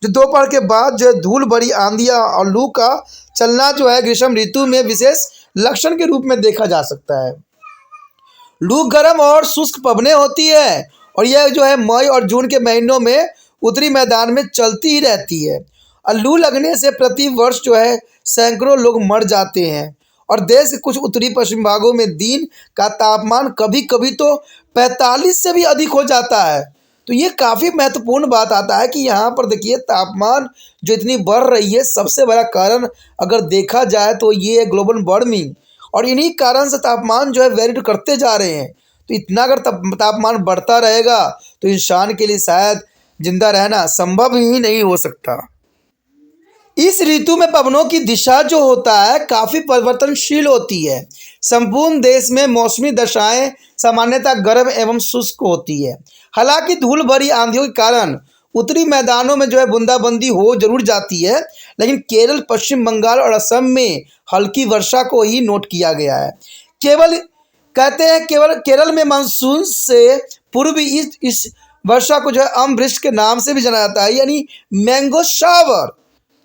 जो दोपहर के बाद जो है धूल भरी आंधियाँ और लू का चलना जो है ग्रीष्म ऋतु में विशेष लक्षण के रूप में देखा जा सकता है। लू गर्म और शुष्क पवनें होती है और यह जो है मई और जून के महीनों में उत्तरी मैदान में चलती ही रहती है। और लू लगने से प्रति वर्ष जो है सैकड़ों लोग मर जाते हैं और देश के कुछ उत्तरी पश्चिम भागों में दिन का तापमान कभी कभी तो 45 से भी अधिक हो जाता है। तो ये काफ़ी महत्वपूर्ण बात आता है कि यहाँ पर देखिए तापमान जो इतनी बढ़ रही है, सबसे बड़ा कारण अगर देखा जाए तो ये है ग्लोबल वार्मिंग। और इन्हीं कारण से तापमान जो है वेरी करते जा रहे हैं। तो इतना अगर तापमान बढ़ता रहेगा तो इंसान के लिए शायद जिंदा रहना संभव ही नहीं हो सकता। इस ऋतु में पवनों की दिशा जो होता है काफ़ी परिवर्तनशील होती है। संपूर्ण देश में मौसमी दशाएं सामान्यतः गर्म एवं शुष्क होती है। हालांकि धूल भरी आंधियों के कारण उत्तरी मैदानों में जो है बूंदाबंदी हो जरूर जाती है, लेकिन केरल, पश्चिम बंगाल और असम में हल्की वर्षा को ही नोट किया गया है। कहते हैं केवल केरल में मानसून से पूर्व इस वर्षा को जो है अमृष्ट के नाम से भी जाना जाता है, यानी मैंगो शावर।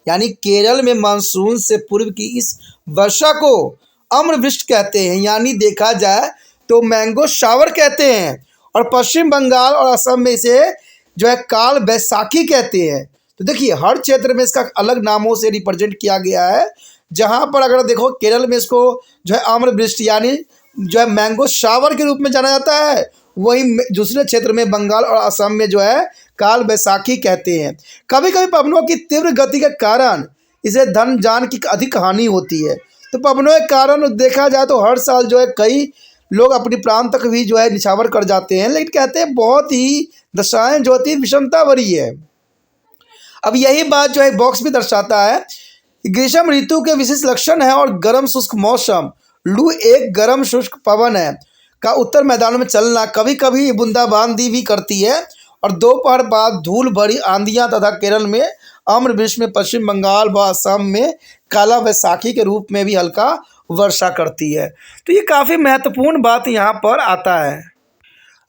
यानी केरल में मानसून से पूर्व की इस वर्षा को अम्रवृष्टि कहते हैं, यानी देखा जाए तो मैंगो शावर कहते हैं। और पश्चिम बंगाल और असम में इसे जो है काल बैसाखी कहते हैं। तो देखिए हर क्षेत्र में इसका अलग नामों से रिप्रेजेंट किया गया है। जहाँ पर अगर देखो केरल में इसको जो है अम्रवृष्टि यानी जो है मैंगो शावर के रूप में जाना जाता है, वहीं दूसरे क्षेत्र में बंगाल और असम में जो है काल बैसाखी कहते हैं। कभी कभी पवनों की तीव्र गति के कारण इसे धन जान की अधिक हानि होती है। तो पवनों के कारण देखा जाए तो हर साल जो है कई लोग अपनी प्राण तक भी जो है निछावर कर जाते हैं। लेकिन कहते हैं बहुत ही दशाएं जो होती विषमता भरी है। अब यही बात जो है बॉक्स भी दर्शाता है। ग्रीष्म ऋतु के विशेष लक्षण है और गर्म शुष्क मौसम। लू एक गर्म शुष्क पवन है का उत्तर मैदानों में चलना, कभी कभी बूंदाबांदी भी करती है और दोपहर बाद धूल भरी आंधियां तथा केरल में अम्रवृष्टि में पश्चिम बंगाल व असम में काला बैसाखी के रूप में भी हल्का वर्षा करती है। तो ये काफ़ी महत्वपूर्ण बात यहाँ पर आता है।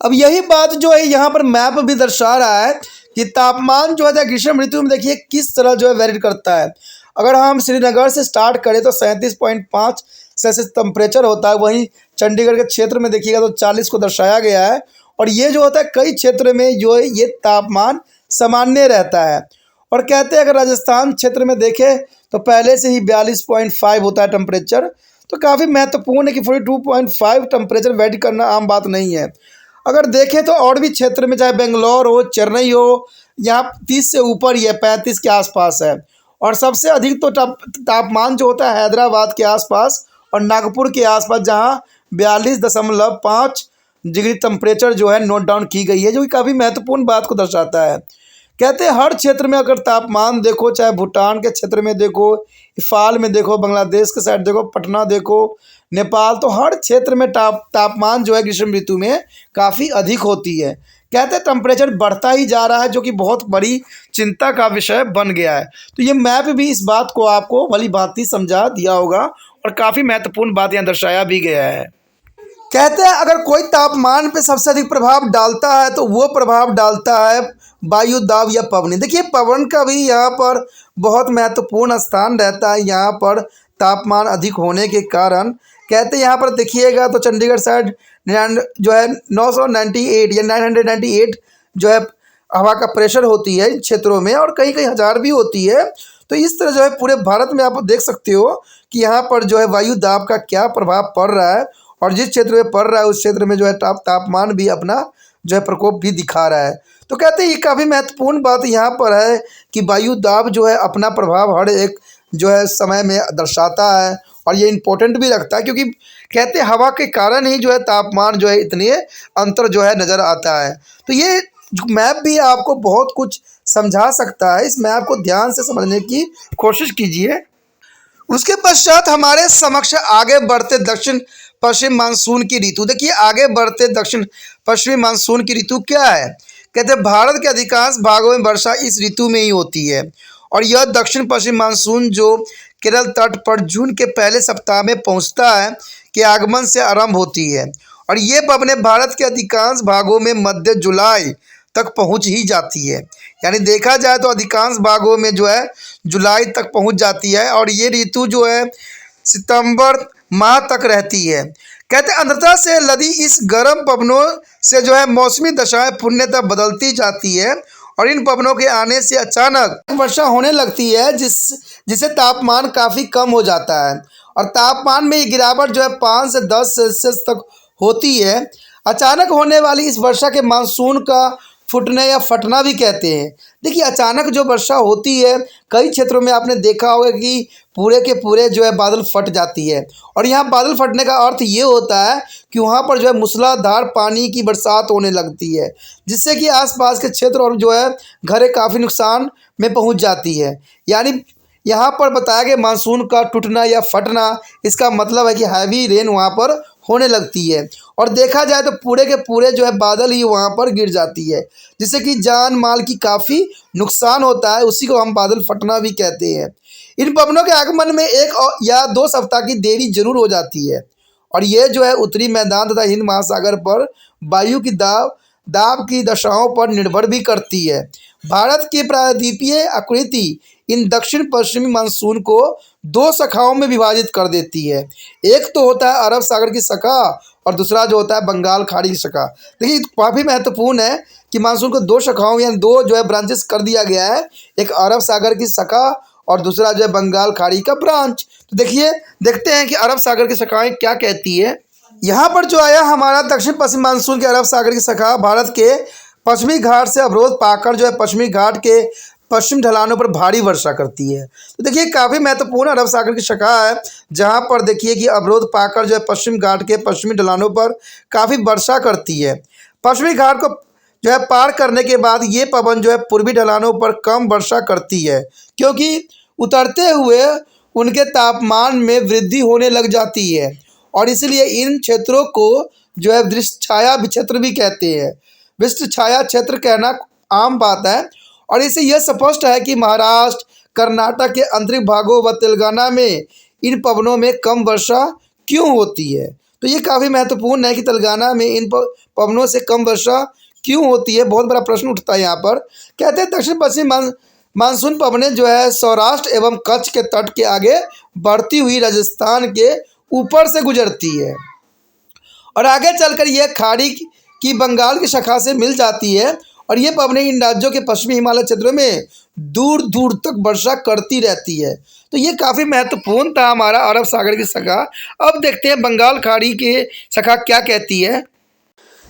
अब यही बात जो है यहाँ पर मैप भी दर्शा रहा है कि तापमान जो है ग्रीष्म ऋतु में देखिए किस तरह जो है वेरी करता है। अगर हम श्रीनगर से स्टार्ट करें तो 37.5 सेल्सियस टेम्परेचर होता है, वहीं चंडीगढ़ के क्षेत्र में देखिएगा तो 40 को दर्शाया गया है। और ये जो होता है कई क्षेत्र में जो है ये तापमान सामान्य रहता है। और कहते हैं अगर राजस्थान क्षेत्र में देखें तो पहले से ही 42.5 होता है टेम्परेचर, तो काफ़ी महत्वपूर्ण है कि 42.5 टेम्परेचर वेट करना आम बात नहीं है। अगर देखें तो और भी क्षेत्र में चाहे बेंगलोर हो, चेन्नई हो, यहाँ 30 से ऊपर ही है, 35 के आसपास है। और सबसे अधिक तो तापमान जो होता है हैदराबाद के आसपास और नागपुर के आसपास, जहाँ 42.5 डिग्री टेम्परेचर जो है नोट डाउन की गई है, जो कि काफ़ी महत्वपूर्ण बात को दर्शाता है। कहते हैं हर क्षेत्र में अगर तापमान देखो, चाहे भूटान के क्षेत्र में देखो, इफ़ाल में देखो, बांग्लादेश के साइड देखो, पटना देखो, नेपाल, तो हर क्षेत्र में तापमान जो है ग्रीष्म ऋतु में काफ़ी अधिक होती है। कहते हैं टेम्परेचर बढ़ता ही जा रहा है, जो कि बहुत बड़ी चिंता का विषय बन गया है। तो ये मैप भी इस बात को आपको भली भांति समझा दिया होगा और काफ़ी महत्वपूर्ण बात यहाँ दर्शाया भी गया है। कहते हैं अगर कोई तापमान पे सबसे अधिक प्रभाव डालता है तो वो प्रभाव डालता है वायु दाब या पवन। देखिए पवन का भी यहाँ पर बहुत महत्वपूर्ण स्थान रहता है। यहाँ पर तापमान अधिक होने के कारण कहते हैं यहाँ पर देखिएगा तो चंडीगढ़ साइड जो है 998 या 998 जो है हवा का प्रेशर होती है इन क्षेत्रों में, और कहीं कहीं 1000 भी होती है। तो इस तरह जो है पूरे भारत में आप देख सकते हो कि यहाँ पर जो है वायु दाब का क्या प्रभाव पड़ रहा है, और जिस क्षेत्र में पड़ रहा है उस क्षेत्र में जो है तापमान भी अपना जो है प्रकोप भी दिखा रहा है। तो कहते हैं ये काफ़ी महत्वपूर्ण बात यहाँ पर है कि वायु दाब जो है अपना प्रभाव हर एक जो है समय में दर्शाता है, और ये इम्पोर्टेंट भी रखता है, क्योंकि कहते हैं हवा के कारण ही जो है तापमान जो है इतने अंतर जो है नज़र आता है। तो ये मैप भी आपको बहुत कुछ समझा सकता है। इस मैप को ध्यान से समझने की कोशिश कीजिए। उसके पश्चात हमारे समक्ष आगे बढ़ते दक्षिण पश्चिम मानसून की ऋतु। देखिए आगे बढ़ते दक्षिण पश्चिमी मानसून की ऋतु क्या है। कहते हैं भारत के अधिकांश भागों में वर्षा इस ऋतु में ही होती है, और यह दक्षिण पश्चिम मानसून जो केरल तट पर जून के पहले सप्ताह में पहुंचता है के आगमन से आरंभ होती है, और ये पवनें भारत के अधिकांश भागों में मध्य जुलाई तक पहुंच ही जाती है। यानी देखा जाए तो अधिकांश भागों में जो है जुलाई तक पहुंच जाती है, और ये ऋतु जो है सितंबर माह तक रहती है। कहते हैं आर्द्रता से लदी इस गर्म पवनों से जो है मौसमी दशाएं पूर्णतः बदलती जाती है, और इन पवनों के आने से अचानक वर्षा होने लगती है जिससे तापमान काफ़ी कम हो जाता है, और तापमान में ये गिरावट जो है 5 से 10 सेल्सियस तक होती है। अचानक होने वाली इस वर्षा के मानसून का फूटने या फटना भी कहते हैं। देखिए अचानक जो वर्षा होती है कई क्षेत्रों में आपने देखा होगा कि पूरे के पूरे जो है बादल फट जाती है, और यहाँ बादल फटने का अर्थ ये होता है कि वहाँ पर जो है मूसलाधार पानी की बरसात होने लगती है, जिससे कि आसपास के क्षेत्र और जो है घरें काफ़ी नुकसान में पहुँच जाती है। यानी यहाँ पर बताया गया मानसून का टूटना या फटना, इसका मतलब है कि हैवी रेन वहाँ पर होने लगती है, और देखा जाए तो पूरे के पूरे जो है बादल ही वहाँ पर गिर जाती है, जिससे कि जान माल की काफ़ी नुकसान होता है। उसी को हम बादल फटना भी कहते हैं। इन पवनों के आगमन में 1 या 2 सप्ताह की देरी जरूर हो जाती है, और ये जो है उत्तरी मैदान तथा हिंद महासागर पर वायु की दाब की दशाओं पर निर्भर भी करती है। भारत की प्रायद्वीपीय आकृति इन दक्षिण पश्चिमी मानसून को 2 शाखाओं में विभाजित कर देती है। एक तो होता है अरब सागर की शाखा, और दूसरा जो होता है बंगाल खाड़ी की शाखा। देखिए काफ़ी महत्वपूर्ण है कि मानसून को 2 शाखाओं यानी 2 जो है ब्रांचेस कर दिया गया है, एक अरब सागर की शाखा और दूसरा जो है बंगाल खाड़ी का ब्रांच। तो देखते हैं कि अरब सागर की शाखाएँ क्या कहती है। यहाँ पर जो आया हमारा दक्षिण पश्चिम मानसून के अरब सागर की शाखा भारत के पश्चिमी घाट से अवरोध पाकर जो है पश्चिमी घाट के पश्चिम ढलानों पर भारी वर्षा करती है। तो देखिए काफ़ी महत्वपूर्ण अरब सागर की शाखा है, जहाँ पर देखिए कि अवरोध पाकर जो है पश्चिम घाट के पश्चिमी ढलानों पर काफ़ी वर्षा करती है। पश्चिमी घाट को जो है पार करने के बाद ये पवन जो है पूर्वी ढलानों पर कम वर्षा करती है, क्योंकि उतरते हुए उनके तापमान में वृद्धि होने लग जाती है, और इसलिए इन क्षेत्रों को जो है वृष्ट छाया क्षेत्र भी कहते हैं। वृष्ट छाया क्षेत्र कहना आम बात है, और इससे यह स्पष्ट है कि महाराष्ट्र, कर्नाटक के आंतरिक भागों व तेलंगाना में इन पवनों में कम वर्षा क्यों होती है। तो ये काफ़ी महत्वपूर्ण है कि तेलंगाना में इन पवनों से कम वर्षा क्यों होती है, बहुत बड़ा प्रश्न उठता है यहाँ पर। कहते हैं दक्षिण पश्चिम मानसून पवनें जो है सौराष्ट्र एवं कच्छ के तट के आगे बढ़ती हुई राजस्थान के ऊपर से गुजरती है और आगे चलकर यह खाड़ी की बंगाल की शाखा से मिल जाती है और ये पवनें इन राज्यों के पश्चिमी हिमालय क्षेत्रों में दूर दूर तक वर्षा करती रहती है। तो ये काफ़ी महत्वपूर्ण था हमारा अरब सागर की शाखा। अब देखते हैं बंगाल खाड़ी की शाखा क्या कहती है।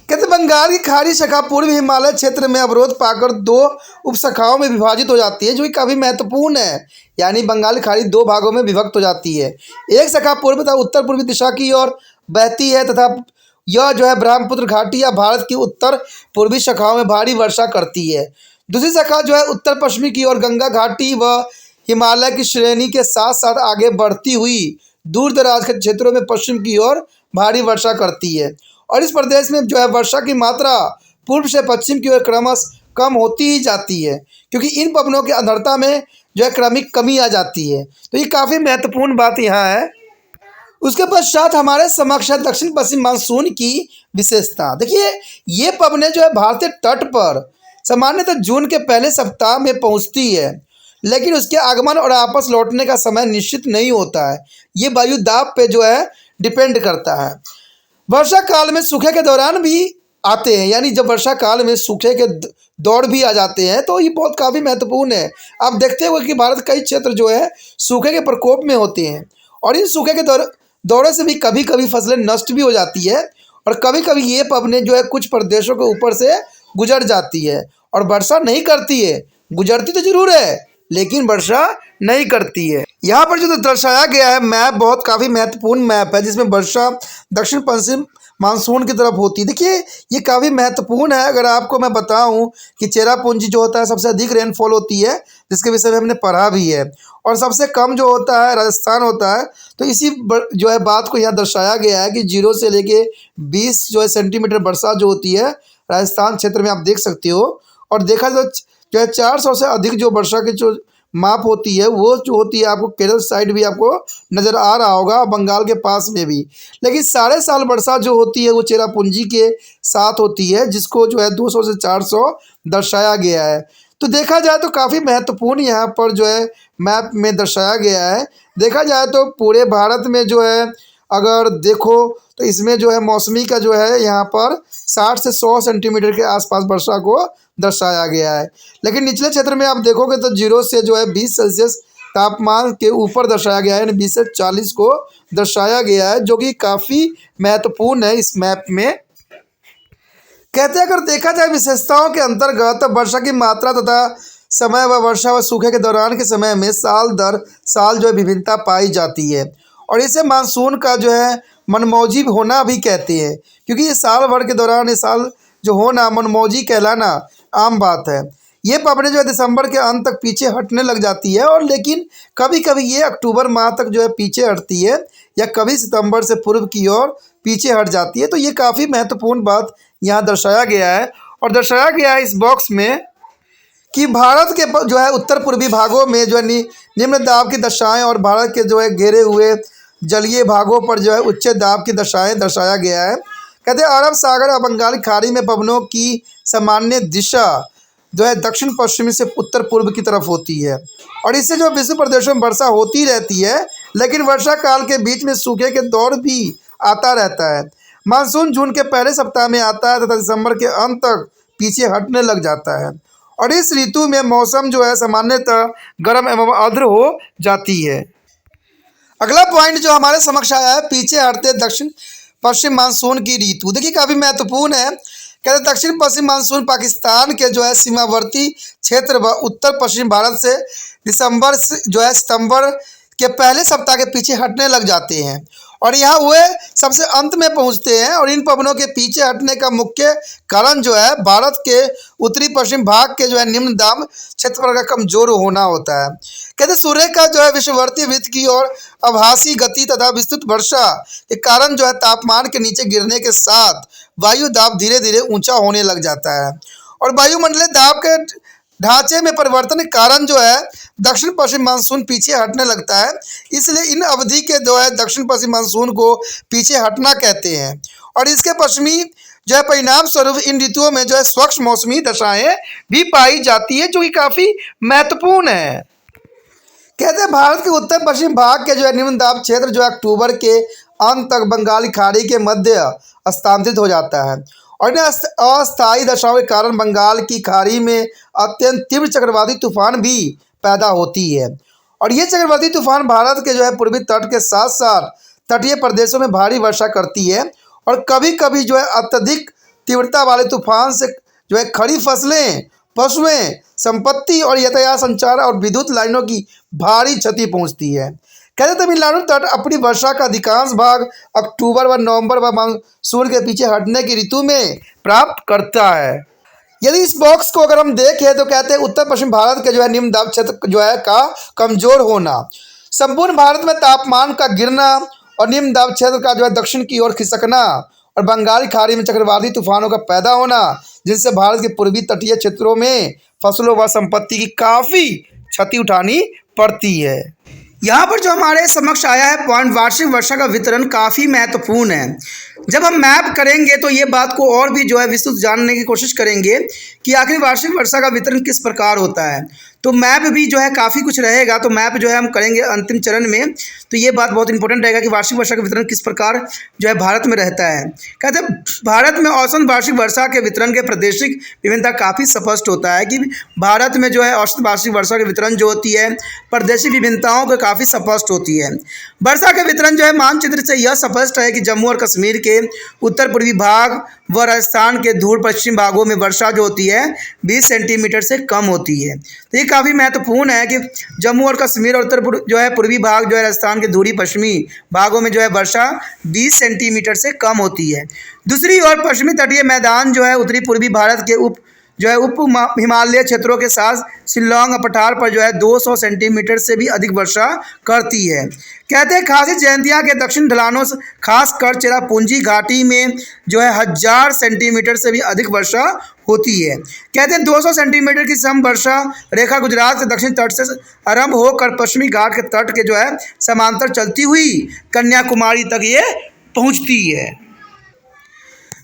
कहते बंगाल की खाड़ी शाखा पूर्वी हिमालय क्षेत्र में अवरोध पाकर दो उपशाखाओं में विभाजित हो जाती है, जो कि काफ़ी महत्वपूर्ण है। यानी बंगाल की खाड़ी दो भागों में विभक्त हो जाती है। एक शाखा पूर्व तथा उत्तर पूर्वी दिशा की ओर बहती है तथा यह जो है ब्रह्मपुत्र घाटी या भारत की उत्तर पूर्वी शाखाओं में भारी वर्षा करती है। दूसरी शाखा जो है उत्तर पश्चिमी की ओर गंगा घाटी व हिमालय की श्रेणी के साथ साथ आगे बढ़ती हुई दूर दराज के क्षेत्रों में पश्चिम की ओर भारी वर्षा करती है और इस प्रदेश में जो है वर्षा की मात्रा पूर्व से पश्चिम की ओर क्रमशः कम होती ही जाती है, क्योंकि इन पवनों की आर्द्रता में जो है क्रमिक कमी आ जाती है। तो ये काफ़ी महत्वपूर्ण बात यहाँ है। उसके पश्चात हमारे समक्ष है दक्षिण पश्चिम मानसून की विशेषता। देखिए ये पवनें जो है भारतीय तट पर सामान्यतः जून के पहले सप्ताह में पहुंचती है, लेकिन उसके आगमन और वापस लौटने का समय निश्चित नहीं होता है। ये वायु दाब पे जो है डिपेंड करता है। वर्षा काल में सूखे के दौरान भी आते हैं, यानी जब वर्षा काल में सूखे के दौर भी आ जाते हैं तो ये बहुत काफ़ी महत्वपूर्ण है। आप देखते हुए कि भारत कई क्षेत्र जो है सूखे के प्रकोप में होते हैं और इन सूखे के दौरे से भी कभी कभी फसलें नष्ट भी हो जाती है और कभी कभी ये पवनें जो है कुछ प्रदेशों के ऊपर से गुजर जाती है और वर्षा नहीं करती है। गुजरती तो जरूर है लेकिन वर्षा नहीं करती है। यहाँ पर जो दर्शाया गया है मैप बहुत काफ़ी महत्वपूर्ण मैप है, जिसमें वर्षा दक्षिण पश्चिम मानसून की तरफ होती है। देखिए ये काफ़ी महत्वपूर्ण है। अगर आपको मैं बताऊं कि चेरापूंजी जो होता है सबसे अधिक रेनफॉल होती है, जिसके विषय में हमने पढ़ा भी है, और सबसे कम जो होता है राजस्थान होता है। तो इसी जो है बात को यहाँ दर्शाया गया है कि 0 से लेके 20 जो है सेंटीमीटर वर्षा जो होती है राजस्थान क्षेत्र में आप देख सकते हो। और देखा जाए जो है 400 से अधिक जो वर्षा की जो माप होती है वो जो होती है आपको केरल साइड भी आपको नज़र आ रहा होगा, बंगाल के पास में भी। लेकिन सारे साल वर्षा जो होती है वो चेरापूंजी के साथ होती है, जिसको जो है 200 से 400 दर्शाया गया है। तो देखा जाए तो काफ़ी महत्वपूर्ण यहाँ पर जो है मैप में दर्शाया गया है। देखा जाए तो पूरे भारत में जो है अगर देखो तो इसमें जो है मौसमी का जो है यहाँ पर 60 से 100 सेंटीमीटर के आसपास वर्षा को दर्शाया गया है। लेकिन निचले क्षेत्र में आप देखोगे तो 0 से जो है 20 सेल्सियस तापमान के ऊपर दर्शाया गया है, यानी 20 से 40 को दर्शाया गया है, जो कि काफ़ी महत्वपूर्ण है इस मैप में। कहते हैं अगर देखा जाए विशेषताओं के अंतर्गत वर्षा की मात्रा तथा समय व वर्षा व सूखे के दौरान के समय में साल दर साल जो है विभिन्नता पाई जाती है और इसे मानसून का जो है मनमौजी होना भी कहते हैं, क्योंकि ये साल भर के दौरान ये साल जो होना मनमौजी कहलाना आम बात है। ये पवनें जो है दिसंबर के अंत तक पीछे हटने लग जाती है और लेकिन कभी कभी ये अक्टूबर माह तक जो है पीछे हटती है या कभी सितंबर से पूर्व की ओर पीछे हट जाती है। तो ये काफ़ी महत्वपूर्ण बात यहाँ दर्शाया गया है और दर्शाया गया है इस बॉक्स में कि भारत के जो है उत्तर पूर्वी भागों में जो है निम्न दाब की दशाएं और भारत के जो है घेरे हुए जलीय भागों पर जो है उच्च दाब की दशाएं दर्शाया गया है। कहते हैं अरब सागर और बंगाल की खाड़ी में पवनों की सामान्य दिशा जो है दक्षिण पश्चिमी से उत्तर पूर्व की तरफ होती है और इससे जो विश्व प्रदेशों में वर्षा होती रहती है, लेकिन वर्षा काल के बीच में सूखे के दौर भी आता रहता है। मानसून जून के पहले सप्ताह में आता है तथा दिसंबर के अंत तक पीछे हटने लग जाता है और इस ऋतु में मौसम जो है सामान्यतः गर्म एवं आर्द्र हो जाती है। अगला पॉइंट जो हमारे समक्ष आया है पीछे हटते दक्षिण पश्चिम मानसून की ऋतु। देखिए काफ़ी महत्वपूर्ण है। कहते दक्षिण पश्चिम मानसून पाकिस्तान के जो है सीमावर्ती क्षेत्र व उत्तर पश्चिम भारत से दिसंबर से जो है सितंबर के पहले सप्ताह के पीछे हटने लग जाते हैं और यहाँ वे सबसे अंत में पहुँचते हैं और इन पवनों के पीछे हटने का मुख्य कारण जो है भारत के उत्तरी पश्चिम भाग के जो है निम्न दाब क्षेत्रफल का कमजोर होना होता है। कहते सूर्य का जो है विषुववर्ती वृत्त की ओर आभासी गति तथा विस्तृत वर्षा के कारण जो है तापमान के नीचे गिरने के साथ वायु दाब धीरे धीरे ऊंचा होने लग जाता है और वायुमंडलीय दाब के ढांचे में परिवर्तन के कारण जो है दक्षिण पश्चिम मानसून पीछे हटने लगता है। इसलिए इन अवधि के जो है दक्षिण पश्चिम मानसून को पीछे हटना कहते हैं और इसके पश्चिमी जो है परिणाम स्वरूप इन ऋतुओं में जो है स्वच्छ मौसमी दशाएं भी पाई जाती है, जो कि काफी महत्वपूर्ण है। कहते हैं भारत के उत्तर पश्चिम भाग के जो है निम्न दाब क्षेत्र जो है अक्टूबर के अंत तक बंगाली खाड़ी के मध्य स्थानांतरित हो जाता है, और इन अस्थायी दशाओं के कारण बंगाल की खाड़ी में अत्यंत तीव्र चक्रवाती तूफान भी पैदा होती है। और ये चक्रवाती तूफान भारत के जो है पूर्वी तट के साथ साथ तटीय प्रदेशों में भारी वर्षा करती है, और कभी कभी जो है अत्यधिक तीव्रता वाले तूफान से जो है खड़ी फसलें, पशुएं, संपत्ति और यातायात संचार और विद्युत लाइनों की भारी क्षति पहुंचती है। कहते तमिलनाडु तट अपनी वर्षा का अधिकांश भाग अक्टूबर व नवंबर व मानसून के पीछे हटने की ऋतु में प्राप्त करता है। यदि इस बॉक्स को अगर हम देखें तो कहते हैं उत्तर पश्चिम भारत के जो है निम्न दाब क्षेत्र जो है का कमजोर होना, संपूर्ण भारत में तापमान का गिरना और निम्न दाब क्षेत्र का जो है दक्षिण की ओर खिसकना और बंगाली खाड़ी में चक्रवाती तूफानों का पैदा होना, जिनसे भारत के पूर्वी तटीय क्षेत्रों में फसलों व संपत्ति की काफ़ी क्षति उठानी पड़ती है। यहाँ पर जो हमारे समक्ष आया है पॉइंट, वार्षिक वर्षा का वितरण काफ़ी महत्वपूर्ण है। जब हम मैप करेंगे तो ये बात को और भी जो है विस्तृत जानने की कोशिश करेंगे कि आखिर वार्षिक वर्षा का वितरण किस प्रकार होता है। तो मैप भी जो है काफ़ी कुछ रहेगा, तो मैप जो है हम करेंगे अंतिम चरण में, तो ये बात बहुत इंपॉर्टेंट रहेगा कि वार्षिक वर्षा का वितरण किस प्रकार जो है भारत में रहता है। कहते हैं भारत में औसत वार्षिक वर्षा के वितरण के प्रादेशिक विभिन्नता काफ़ी स्पष्ट होता है कि भारत में जो है औसत वार्षिक वर्षा के वितरण जो होती है प्रादेशिक विभिन्नताओं को काफ़ी स्पष्ट होती है। वर्षा के वितरण जो है मानचित्र से यह स्पष्ट है कि जम्मू और कश्मीर के उत्तर पूर्वी भाग व राजस्थान के धूल पश्चिम भागों में वर्षा जो होती है 20 सेंटीमीटर से कम होती है। तो ये काफ़ी महत्वपूर्ण है कि जम्मू और कश्मीर और उत्तर जो है पूर्वी भाग जो है राजस्थान के धूरी पश्चिमी भागों में जो है वर्षा 20 सेंटीमीटर से कम होती है। दूसरी ओर पश्चिमी तटीय मैदान जो है उत्तरी पूर्वी भारत के उप हिमालय क्षेत्रों के साथ शिल्लोंग पठार पर जो है 200 सेंटीमीटर से भी अधिक वर्षा करती है। कहते हैं खासी जयंतिया के दक्षिण ढलानों से खासकर चेरापूंजी घाटी में जो है 1000 सेंटीमीटर से भी अधिक वर्षा होती है। कहते हैं 200 सेंटीमीटर की सम वर्षा रेखा गुजरात के दक्षिण तट से आरंभ होकर पश्चिमी घाट के तट के जो है समांतर चलती हुई कन्याकुमारी तक ये पहुँचती है।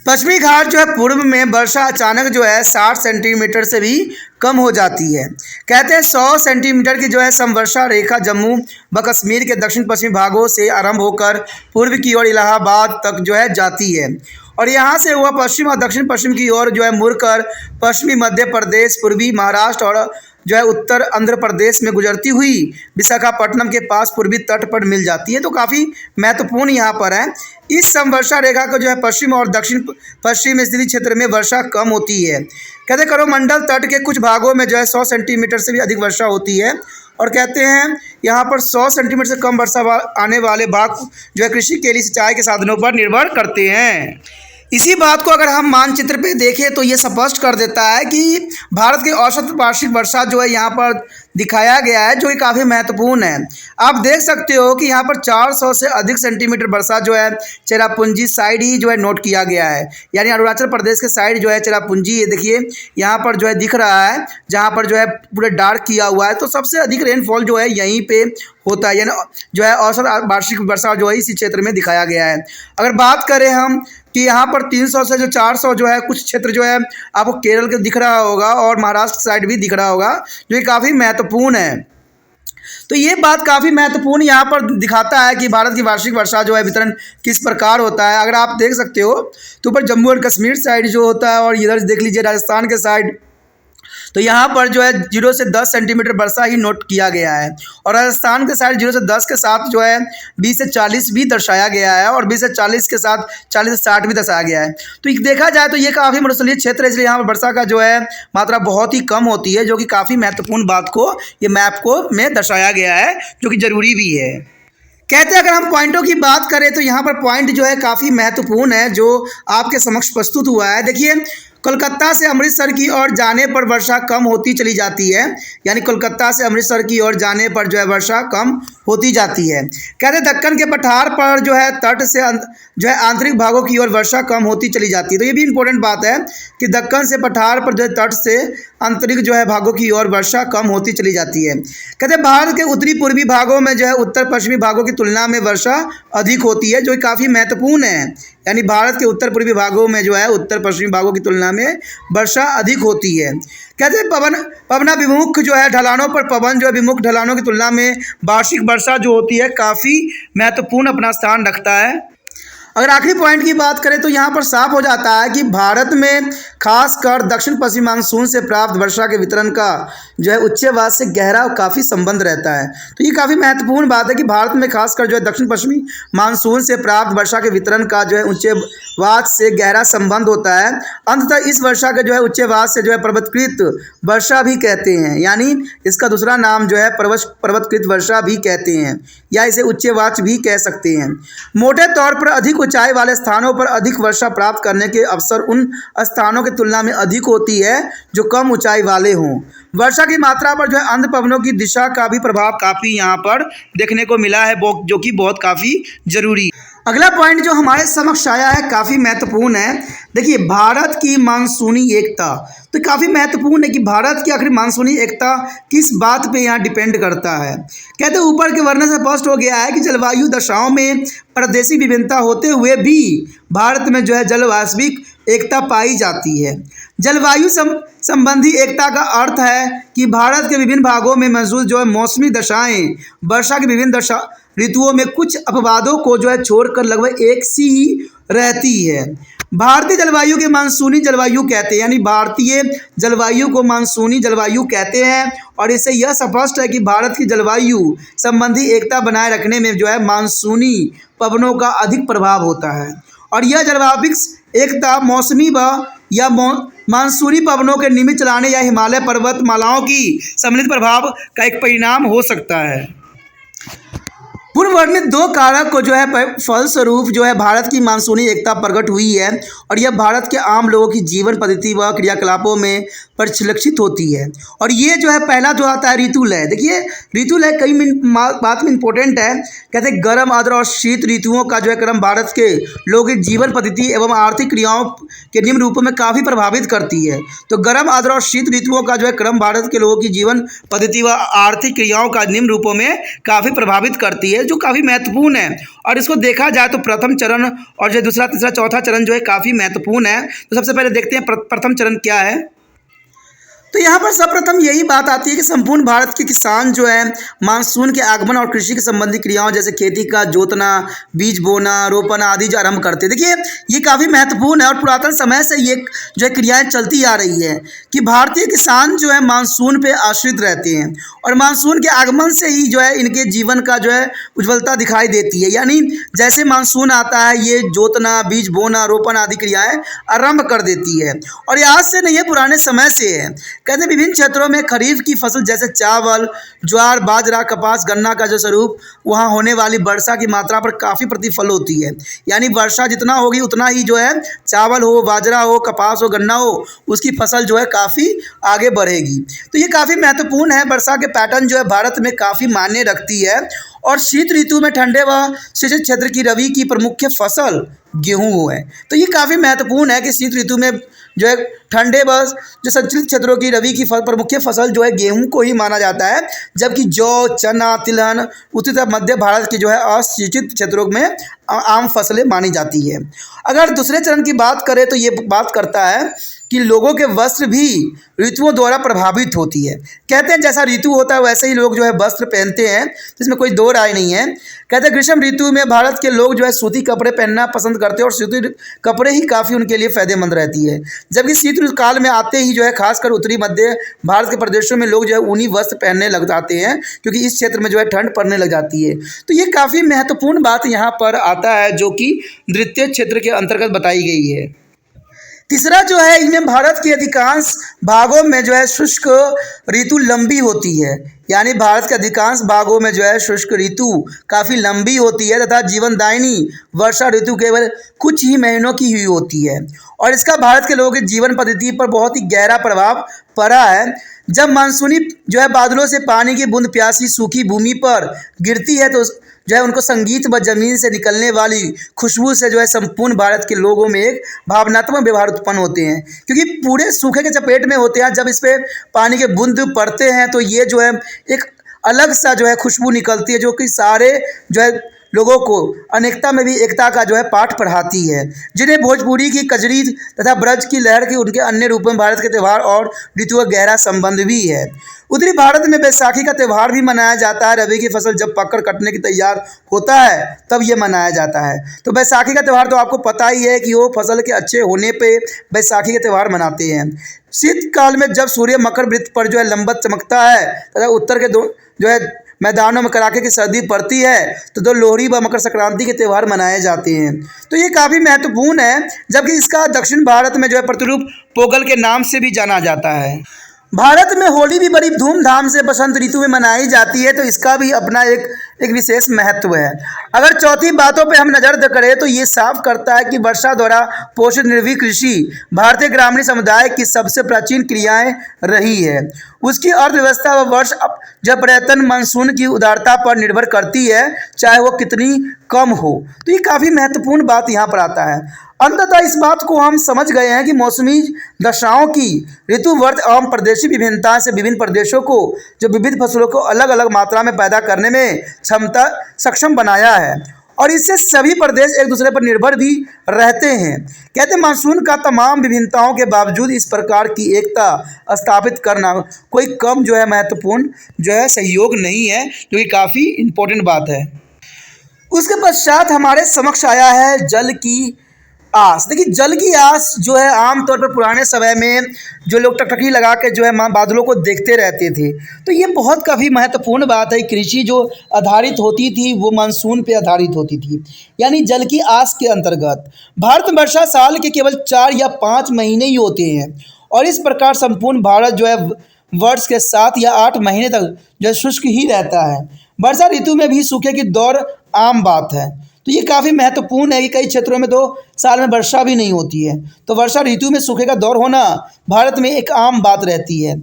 पश्चिमी घाट जो है पूर्व में वर्षा अचानक जो है 60 सेंटीमीटर से भी कम हो जाती है। कहते हैं 100 सेंटीमीटर की जो है समवर्षा रेखा जम्मू व कश्मीर के दक्षिण पश्चिमी भागों से आरंभ होकर पूर्व की ओर इलाहाबाद तक जो है जाती है, और यहाँ से वह पश्चिम और दक्षिण पश्चिम की ओर जो है मुड़कर पश्चिमी मध्य प्रदेश, पूर्वी महाराष्ट्र और जो है उत्तर आंध्र प्रदेश में गुजरती हुई विशाखापट्टनम के पास पूर्वी तट पर मिल जाती है। तो काफ़ी महत्वपूर्ण यहाँ पर है। इस समवर्षा रेखा को जो है पश्चिम और दक्षिण पश्चिम स्थित क्षेत्र में वर्षा कम होती है। कहते करोमंडल तट के कुछ भागों में जो है 100 सेंटीमीटर से भी अधिक वर्षा होती है, और कहते हैं यहाँ पर 100 सेंटीमीटर से कम वर्षा आने वाले भाग जो है कृषि के लिए सिंचाई के साधनों पर निर्भर करते हैं। इसी बात को अगर हम मानचित्र पे देखें तो ये स्पष्ट कर देता है कि भारत के औसत वार्षिक वर्षा जो है यहाँ पर दिखाया गया है, जो कि काफ़ी महत्वपूर्ण है। आप देख सकते हो कि यहाँ पर 400 से अधिक सेंटीमीटर वर्षा जो है चेरापूंजी साइड ही जो है नोट किया गया है, यानी अरुणाचल प्रदेश के साइड जो है चेरापूंजी, ये देखिए यहाँ पर जो है दिख रहा है, जहाँ पर जो है पूरा डार्क किया हुआ है। तो सबसे अधिक रेनफॉल जो है यहीं पे होता है, यानी जो है औसत वार्षिक वर्षा जो है इसी क्षेत्र में दिखाया गया है। अगर बात करें हम कि यहाँ पर 300 से जो 400 जो है कुछ क्षेत्र जो है आपको केरल के दिख रहा होगा और महाराष्ट्र साइड भी दिख रहा होगा, जो कि काफ़ी महत्वपूर्ण है। तो ये बात काफ़ी महत्वपूर्ण यहाँ पर दिखाता है कि भारत की वार्षिक वर्षा जो है वितरण किस प्रकार होता है। अगर आप देख सकते हो तो ऊपर जम्मू और कश्मीर साइड जो होता है, और इधर देख लीजिए राजस्थान के साइड, तो यहाँ पर जो है 0 से 10 सेंटीमीटर वर्षा ही नोट किया गया है, और राजस्थान के साइड 0 से 10 के साथ जो है 20 से 40 भी दर्शाया गया है, और 20 से 40 के साथ 40 से 60 भी दर्शाया गया है। तो देखा जाए तो ये काफ़ी मरुस्थलीय क्षेत्र है, इसलिए यहाँ पर वर्षा का जो है मात्रा बहुत ही कम होती है, जो कि काफ़ी महत्वपूर्ण बात को ये मैप को में दर्शाया गया है, जो कि ज़रूरी भी है। कहते हैं अगर हम पॉइंटों की बात करें तो यहाँ पर पॉइंट जो है काफ़ी महत्वपूर्ण है, जो आपके समक्ष प्रस्तुत हुआ है। देखिए कोलकाता से अमृतसर की ओर जाने पर वर्षा कम होती चली जाती है, यानी कोलकाता से अमृतसर की ओर जाने पर जो है वर्षा कम होती जाती है। कहते हैं दक्कन के पठार पर जो है तट से जो है आंतरिक भागों की ओर वर्षा कम होती चली जाती है। तो ये भी इंपॉर्टेंट बात है कि दक्कन से पठार पर जो है तट से आंतरिक जो है भागों की ओर वर्षा कम होती चली जाती है। कहते हैं भारत के उत्तरी पूर्वी भागों में जो है उत्तर पश्चिमी भागों की तुलना में वर्षा अधिक होती है, जो काफ़ी महत्वपूर्ण है। यानी भारत के उत्तर पूर्वी भागों में जो है उत्तर पश्चिमी भागों की तुलना में वर्षा अधिक होती है। कहते हैं पवनाभिमुख जो है ढलानों पर पवन जो है विमुख ढलानों की तुलना में वार्षिक वर्षा जो होती है काफ़ी महत्वपूर्ण अपना स्थान रखता है। अगर आखिरी पॉइंट की बात करें तो यहाँ पर साफ हो जाता है कि भारत में खासकर दक्षिण पश्चिमी मानसून से प्राप्त वर्षा के वितरण का जो है उच्चवाद से गहरा और काफ़ी संबंध रहता है। तो ये काफ़ी महत्वपूर्ण बात है कि भारत में खासकर जो है दक्षिण पश्चिमी मानसून से प्राप्त वर्षा के वितरण का जो है उच्चवाद से गहरा संबंध होता है। अंततः इस वर्षा के जो है उच्चवाद से जो है पर्वतकृत वर्षा भी कहते हैं, यानी इसका दूसरा नाम जो है पर्वतकृत वर्षा भी कहते हैं या इसे उच्चवाच भी कह सकते हैं। मोटे तौर पर अधिक ऊंचाई वाले स्थानों पर अधिक वर्षा प्राप्त करने के अवसर उन स्थानों की तुलना में अधिक होती है जो कम ऊंचाई वाले हों। वर्षा की मात्रा पर जो है आंध्र पवनों की दिशा का भी प्रभाव काफ़ी यहाँ पर देखने को मिला है, जो कि बहुत काफ़ी जरूरी। अगला पॉइंट जो हमारे समक्ष आया है काफ़ी महत्वपूर्ण है। देखिए, भारत की मानसूनी एकता। तो काफ़ी महत्वपूर्ण है कि भारत की आखिर मानसूनी एकता किस बात पे यहाँ डिपेंड करता है। कहते हैं ऊपर के वर्णन से स्पष्ट हो गया है कि जलवायु दशाओं में प्रादेशिक विभिन्नता होते हुए भी भारत में जो है जलवाष्पिक एकता पाई जाती है। जलवायु संबंधी एकता का अर्थ है कि भारत के विभिन्न भागों में मौजूद जो है मौसमी दशाएं वर्षा की विभिन्न ऋतुओं में कुछ अपवादों को जो है छोड़कर लगभग एक सी ही रहती है। भारतीय जलवायु के मानसूनी जलवायु कहते हैं, यानी भारतीय जलवायु को मानसूनी जलवायु कहते हैं। और इससे यह स्पष्ट है कि भारत की जलवायु संबंधी एकता बनाए रखने में जो है मानसूनी पवनों का अधिक प्रभाव होता है। और यह जलवायु एकता मौसमी या मानसूनी पवनों के नियमित चलाने या हिमालय पर्वतमालाओं की सम्मिलित प्रभाव का एक परिणाम हो सकता है। पूर्व वर्णित दो कारक को जो है फलस्वरूप जो है भारत की मानसूनी एकता प्रकट हुई है और यह भारत के आम लोगों की जीवन पद्धति व क्रियाकलापों में परिलक्षित होती है। और ये जो है पहला जो आता है ऋतुलय। देखिए, ऋतुलय कई बात में इंपॉर्टेंट है। कहते हैं गर्म, आर्द्र और शीत ऋतुओं का जो है क्रम भारत के लोगों की जीवन पद्धति एवं आर्थिक क्रियाओं के निम्न रूपों में काफ़ी प्रभावित करती है। तो गर्म, आर्द्र और शीत ऋतुओं का जो है क्रम भारत के लोगों की जीवन पद्धति व आर्थिक क्रियाओं का निम्न रूपों में काफ़ी प्रभावित करती है, जो काफ़ी महत्वपूर्ण है। और इसको देखा जाए तो प्रथम चरण और जो दूसरा, तीसरा, चौथा चरण जो है काफ़ी महत्वपूर्ण है। तो सबसे पहले देखते हैं प्रथम चरण क्या है। तो यहाँ पर सर्वप्रथम यही बात आती है कि संपूर्ण भारत के किसान जो है मानसून के आगमन और कृषि के संबंधी क्रियाओं जैसे खेती का जोतना, बीज बोना, रोपण आदि जो आरंभ करते हैं। देखिए, ये काफ़ी महत्वपूर्ण है और पुरातन समय से ये जो है क्रियाएं चलती आ रही है कि भारतीय किसान जो है मानसून पे आश्रित रहते हैं और मानसून के आगमन से ही जो है इनके जीवन का जो है उज्ज्वलता दिखाई देती है। यानी जैसे मानसून आता है ये जोतना, बीज बोना, रोपण आदि क्रियाएँ आरंभ कर देती है। और ये आज से नहीं है, पुराने समय से है। कहते हैं विभिन्न क्षेत्रों में खरीफ की फसल जैसे चावल, ज्वार, बाजरा, कपास, गन्ना का जो स्वरूप वहाँ होने वाली वर्षा की मात्रा पर काफ़ी प्रतिफल होती है। यानी वर्षा जितना होगी उतना ही जो है चावल हो, बाजरा हो, कपास हो, गन्ना हो, उसकी फसल जो है काफ़ी आगे बढ़ेगी। तो ये काफ़ी महत्वपूर्ण है। वर्षा के पैटर्न जो है भारत में काफ़ी मायने रखती है। और शीत ऋतु में ठंडे व सिंचित क्षेत्र की रबी की प्रमुख फसल गेहूँ है। तो ये काफ़ी महत्वपूर्ण है कि शीत ऋतु में जो है ठंडे व जो संचालित क्षेत्रों की रबी की प्रमुख फसल जो है गेहूं को ही माना जाता है, जबकि जौ, चना, तिलहन उत्तर मध्य भारत की जो है असिंचित क्षेत्रों में आम फसलें मानी जाती है। अगर दूसरे चरण की बात करें तो ये बात करता है कि लोगों के वस्त्र भी ऋतुओं द्वारा प्रभावित होती है। कहते हैं जैसा ऋतु होता है वैसे ही लोग जो है वस्त्र पहनते हैं, इसमें कोई दो राय नहीं है। कहते हैं ग्रीष्म ऋतु में भारत के लोग जो है सूती कपड़े पहनना पसंद करते हैं और सूती कपड़े ही काफ़ी उनके लिए फ़ायदेमंद रहती है। जबकि शीत ऋतु काल में आते ही जो है खासकर उत्तरी मध्य भारत के प्रदेशों में लोग जो है ऊनी वस्त्र पहनने लग जाते हैं, क्योंकि इस क्षेत्र में जो है ठंड पड़ने लग जाती है। तो ये काफ़ी महत्वपूर्ण बात यहाँ पर आता है जो कि द्वितीय क्षेत्र के अंतर्गत बताई गई है। तीसरा जो है इनमें भारत के अधिकांश भागों में जो है शुष्क ऋतु लंबी होती है। यानी भारत के अधिकांश भागों में जो है शुष्क ऋतु काफ़ी लंबी होती है तथा जीवनदायिनी वर्षा ऋतु केवल कुछ ही महीनों की हुई होती है। और इसका भारत के लोगों की जीवन पद्धति पर बहुत ही गहरा प्रभाव पड़ा है। जब मानसूनी जो है बादलों से पानी की बूंद प्यासी सूखी भूमि पर गिरती है तो जो है उनको संगीत व जमीन से निकलने वाली खुशबू से जो है संपूर्ण भारत के लोगों में एक भावनात्मक व्यवहार उत्पन्न होते हैं, क्योंकि पूरे सूखे के चपेट में होते हैं। जब इस पर पानी के बूंद पड़ते हैं तो ये जो है एक अलग सा जो है खुशबू निकलती है, जो कि सारे जो है लोगों को अनेकता में भी एकता का जो है पाठ पढ़ाती है, जिन्हें भोजपुरी की कजरी तथा ब्रज की लहर की उनके अन्य रूपों में भारत के त्यौहार और ऋतुओं का गहरा संबंध भी है। उत्तरी भारत में बैसाखी का त्यौहार भी मनाया जाता है। रबी की फसल जब पककर कटने की तैयार होता है तब ये मनाया जाता है। तो बैसाखी का त्यौहार तो आपको पता ही है कि वो फसल के अच्छे होने पे बैसाखी का त्यौहार मनाते हैं। शीतकाल में जब सूर्य मकर वृत्त पर जो है लंबत चमकता है तथा उत्तर के जो है मैदानों में कड़ाके की सर्दी पड़ती है तो लोहड़ी व मकर संक्रांति के त्यौहार मनाए जाते हैं। तो ये काफ़ी महत्वपूर्ण है, जबकि इसका दक्षिण भारत में जो है प्रतिरूप पोंगल के नाम से भी जाना जाता है। भारत में होली भी बड़ी धूमधाम से बसंत ऋतु में मनाई जाती है, तो इसका भी अपना एक विशेष महत्व है। अगर चौथी बातों पे हम नज़र करें तो ये साफ करता है कि वर्षा द्वारा पोषित निर्विघ्न कृषि भारतीय ग्रामीण समुदाय की सबसे प्राचीन क्रियाएं रही है। उसकी अर्थव्यवस्था व वर्ष जब पर्यटन मानसून की उदारता पर निर्भर करती है, चाहे वो कितनी कम हो। तो ये काफ़ी महत्वपूर्ण बात यहाँ पर आता है। अंततः इस बात को हम समझ गए हैं कि मौसमी दशाओं की ऋतुवर्त एवं प्रदेशी विभिन्नता से विभिन्न प्रदेशों को जो विविध फसलों को अलग अलग मात्रा में पैदा करने में सक्षम बनाया है, और इससे सभी प्रदेश एक दूसरे पर निर्भर भी रहते हैं। कहते मानसून का तमाम विभिन्नताओं के बावजूद इस प्रकार की एकता स्थापित करना कोई कम जो है महत्वपूर्ण जो है सहयोग नहीं है, जो कि काफ़ी इम्पोर्टेंट बात है। उसके पश्चात हमारे समक्ष आया है जल की आस। देखिए, जल की आस जो है आमतौर पर पुराने समय में जो लोग टकटकी लगा के जो है बादलों को देखते रहते थे, तो ये बहुत काफ़ी महत्वपूर्ण बात है। कृषि जो आधारित होती थी वो मानसून पे आधारित होती थी, यानी जल की आस के अंतर्गत। भारत में वर्षा साल के केवल 4 या 5 महीने ही होते हैं, और इस प्रकार संपूर्ण भारत जो है वर्ष के 7 या 8 महीने तक जो है शुष्क ही रहता है। वर्षा ऋतु में भी सूखे की दौर आम बात है। तो ये काफ़ी महत्वपूर्ण है कि कई क्षेत्रों में तो साल में वर्षा भी नहीं होती है, तो वर्षा ऋतु में सूखे का दौर होना भारत में एक आम बात रहती है।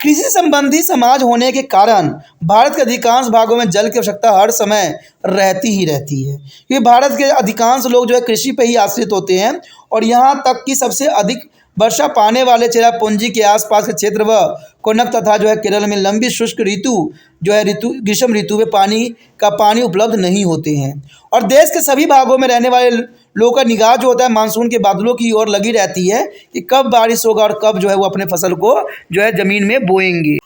कृषि संबंधी समाज होने के कारण भारत के अधिकांश भागों में जल की आवश्यकता हर समय रहती ही रहती है, क्योंकि भारत के अधिकांश लोग जो है कृषि पर ही आश्रित होते हैं, और यहाँ तक कि सबसे अधिक वर्षा पाने वाले चेरापूंजी के आसपास के क्षेत्र व कोनक तथा जो है केरल में लंबी शुष्क ऋतु जो है ग्रीष्म ऋतु में पानी उपलब्ध नहीं होते हैं, और देश के सभी भागों में रहने वाले लोगों का निगाह जो होता है मानसून के बादलों की ओर लगी रहती है कि कब बारिश होगा और कब जो है वो अपने फसल को जो है ज़मीन में बोएंगे।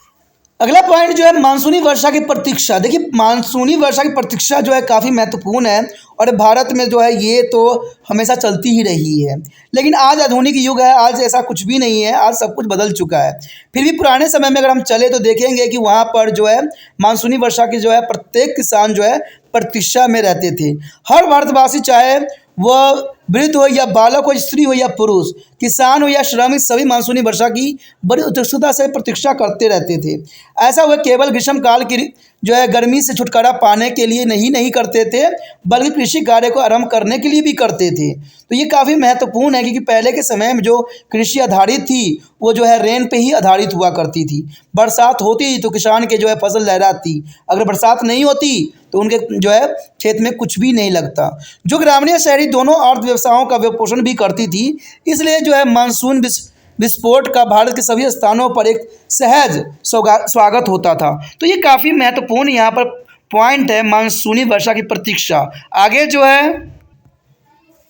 अगला पॉइंट जो है मानसूनी वर्षा की प्रतीक्षा। देखिए, मानसूनी वर्षा की प्रतीक्षा जो है काफ़ी महत्वपूर्ण है, और भारत में जो है ये तो हमेशा चलती ही रही है। लेकिन आज आधुनिक युग है, आज ऐसा कुछ भी नहीं है, आज सब कुछ बदल चुका है। फिर भी पुराने समय में अगर हम चले तो देखेंगे कि वहाँ पर जो है मानसूनी वर्षा की जो है प्रत्येक किसान जो है प्रतीक्षा में रहते थे। हर भारतवासी, चाहे वह वृद्ध हो या बालक हो, स्त्री हो या पुरुष, किसान हो या श्रमिक, सभी मानसूनी वर्षा की बड़ी उत्सुकता से प्रतीक्षा करते रहते थे। ऐसा वह केवल ग्रीष्म काल की जो है गर्मी से छुटकारा पाने के लिए नहीं करते थे, बल्कि कृषि कार्य को आरंभ करने के लिए भी करते थे। तो ये काफ़ी महत्वपूर्ण है, क्योंकि पहले के समय में जो कृषि आधारित थी वो जो है रेन पे ही आधारित हुआ करती थी। बरसात होती तो किसान के जो है फसल लहराती, अगर बरसात नहीं होती तो उनके जो है खेत में कुछ भी नहीं लगता। जो ग्रामीण या शहरी दोनों अर्थव्यवस्थाओं का पोषण भी करती थी, इसलिए जो है मानसून विस्फोट का भारत के सभी स्थानों पर एक सहज स्वागत होता था। तो ये काफ़ी महत्वपूर्ण यहाँ पर पॉइंट है, मानसूनी वर्षा की प्रतीक्षा। आगे जो है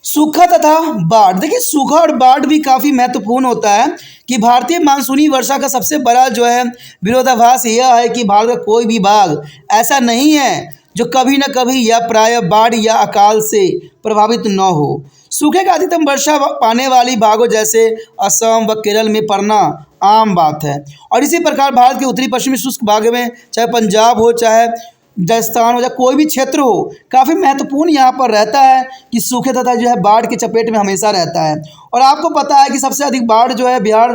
सूखा तथा बाढ़। देखिए, सूखा और बाढ़ भी काफ़ी महत्वपूर्ण होता है कि भारतीय मानसूनी वर्षा का सबसे बड़ा जो है विरोधाभास यह है कि भारत का कोई भी भाग ऐसा नहीं है जो कभी न कभी या प्रायः बाढ़ या अकाल से प्रभावित न हो। सूखे का अधिकतम वर्षा पाने वाली भागों जैसे असम व केरल में पड़ना आम बात है, और इसी प्रकार भारत के उत्तरी पश्चिमी शुष्क भाग में, चाहे पंजाब हो, चाहे राजस्थान हो, या कोई भी क्षेत्र हो, काफ़ी महत्वपूर्ण यहाँ पर रहता है कि सूखे तथा जो है बाढ़ के चपेट में हमेशा रहता है। और आपको पता है कि सबसे अधिक बाढ़ जो है बिहार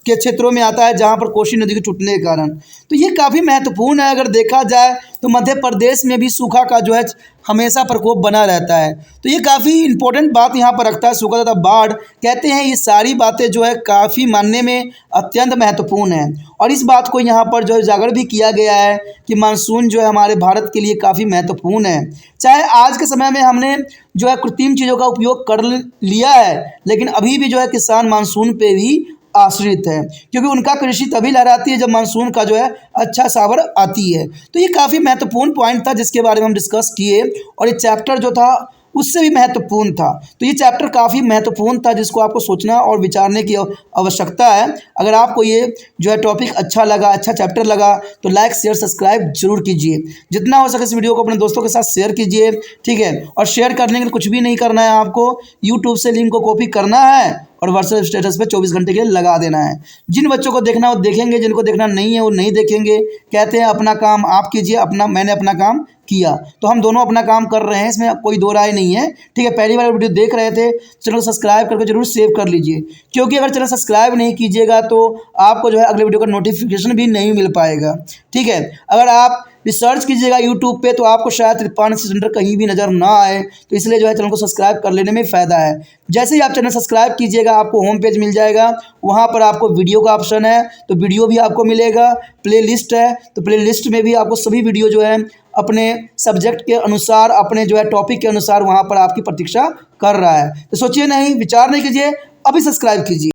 के क्षेत्रों में आता है, जहाँ पर कोसी नदी के टूटने के कारण। तो ये काफ़ी महत्वपूर्ण है। अगर देखा जाए तो मध्य प्रदेश में भी सूखा का जो है हमेशा प्रकोप बना रहता है। तो ये काफ़ी इंपॉर्टेंट बात यहाँ पर रखता है सूखा तथा बाढ़। कहते हैं ये सारी बातें जो है काफ़ी मानने में अत्यंत महत्वपूर्ण है, और इस बात को यहाँ पर जो है उजागर भी किया गया है कि मानसून जो है हमारे भारत के लिए काफ़ी महत्वपूर्ण है। चाहे आज के समय में हमने जो है कृत्रिम चीज़ों का उपयोग कर लिया है, लेकिन अभी भी जो है किसान मानसून पे भी आश्रित है, क्योंकि उनका कृषि तभी लहराती है जब मानसून का जो है अच्छा सावर आती है। तो ये काफ़ी महत्वपूर्ण पॉइंट था जिसके बारे में हम डिस्कस किए, और ये चैप्टर जो था उससे भी महत्वपूर्ण था। तो ये चैप्टर काफ़ी महत्वपूर्ण था जिसको आपको सोचना और विचारने की आवश्यकता है। अगर आपको ये जो है टॉपिक अच्छा लगा, अच्छा चैप्टर लगा, तो लाइक शेयर सब्सक्राइब जरूर कीजिए। जितना हो सके इस वीडियो को अपने दोस्तों के साथ शेयर कीजिए, ठीक है। और शेयर करने के लिए कुछ भी नहीं करना है, आपको यूट्यूब से लिंक को कॉपी करना है और व्हाट्सएप स्टेटस पे 24 घंटे के लिए लगा देना है। जिन बच्चों को देखना है वो देखेंगे, जिनको देखना नहीं है वो नहीं देखेंगे। कहते हैं अपना काम आप कीजिए, मैंने अपना काम किया, तो हम दोनों अपना काम कर रहे हैं, इसमें कोई दो राय नहीं है, ठीक है। पहली बार वीडियो देख रहे थे, चैनल को सब्सक्राइब करके जरूर सेव कर लीजिए, क्योंकि अगर चैनल सब्सक्राइब नहीं कीजिएगा तो आपको जो है अगले वीडियो का नोटिफिकेशन भी नहीं मिल पाएगा, ठीक है। अगर आप रिसर्च कीजिएगा यूट्यूब पे तो आपको शायद त्रिपान सेंटर कहीं भी नज़र ना आए, तो इसलिए जो है चैनल को सब्सक्राइब कर लेने में फ़ायदा है। जैसे ही आप चैनल सब्सक्राइब कीजिएगा आपको होम पेज मिल जाएगा, वहाँ पर आपको वीडियो का ऑप्शन है तो वीडियो भी आपको मिलेगा। प्लेलिस्ट है तो प्लेलिस्ट में भी आपको सभी वीडियो जो है अपने सब्जेक्ट के अनुसार, अपने जो है टॉपिक के अनुसार वहाँ पर आपकी प्रतीक्षा कर रहा है। तो सोचिए नहीं, विचार नहीं कीजिए, अभी सब्सक्राइब कीजिए।